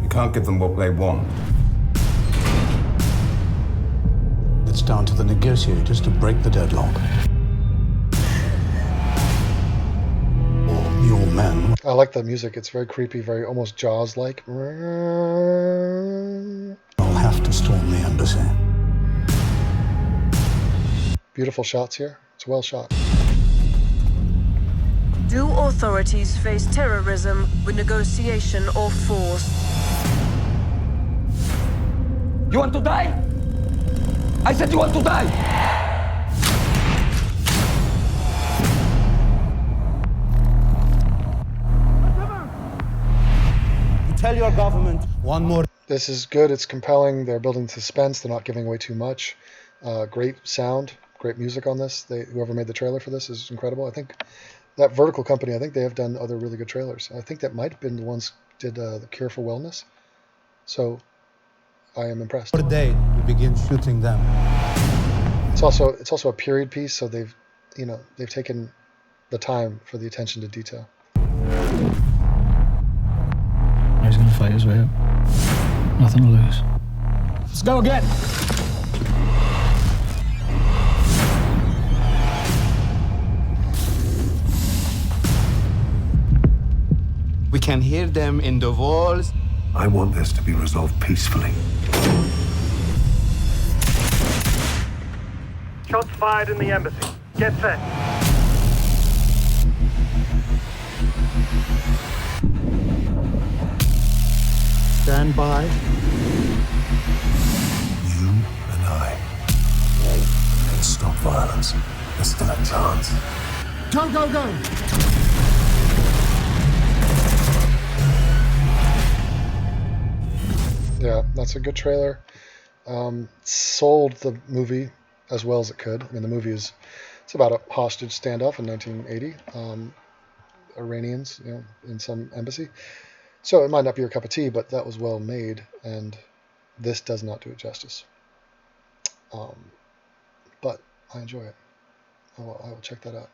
You can't give them what they want. It's down to the negotiators to break the deadlock. Your men. I like the music. It's very creepy, very almost Jaws-like. I'll have to storm the embassy. Beautiful shots here. It's well shot. Do authorities face terrorism with negotiation or force? You want to die? I said you want to die! Tell your government one more. This is good. It's compelling. They're building suspense. They're not giving away too much. Great sound, great music on this. Whoever made the trailer for this is incredible. I think that Vertical company, I think they have done other really good trailers. I think that might have been the ones who did The Cure for Wellness. So I am impressed. For a day, we begin shooting them. It's also a period piece, so they've taken the time for the attention to detail. He's going to fight his way out. Nothing to lose. Let's go again. We can hear them in the walls. I want this to be resolved peacefully. Shots fired in the embassy. Get set. Stand by. You and I can stop violence. There's still a chance. Go, go, go! Yeah, that's a good trailer. Sold the movie as well as it could. I mean, the movie it's about a hostage standoff in 1980. Iranians, in some embassy. So it might not be your cup of tea, but that was well made, and this does not do it justice. But I enjoy it. I will check that out.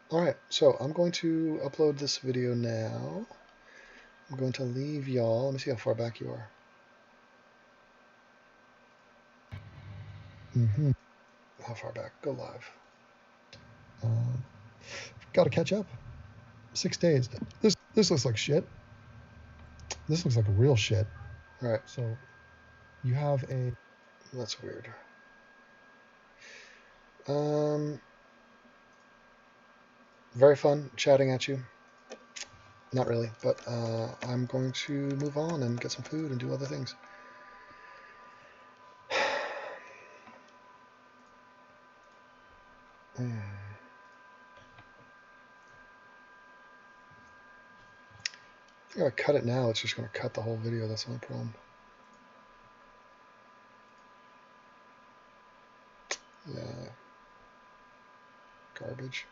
Alright, so I'm going to upload this video now. I'm going to leave y'all. Let me see how far back you are. How far back? Go live. Got to catch up. 6 days. This looks like shit. This looks like real shit. All right. So you have a. That's weird. Very fun chatting at you. Not really, but I'm going to move on and get some food and do other things. If I cut it now, it's just going to cut the whole video. That's the only problem. Yeah. Garbage.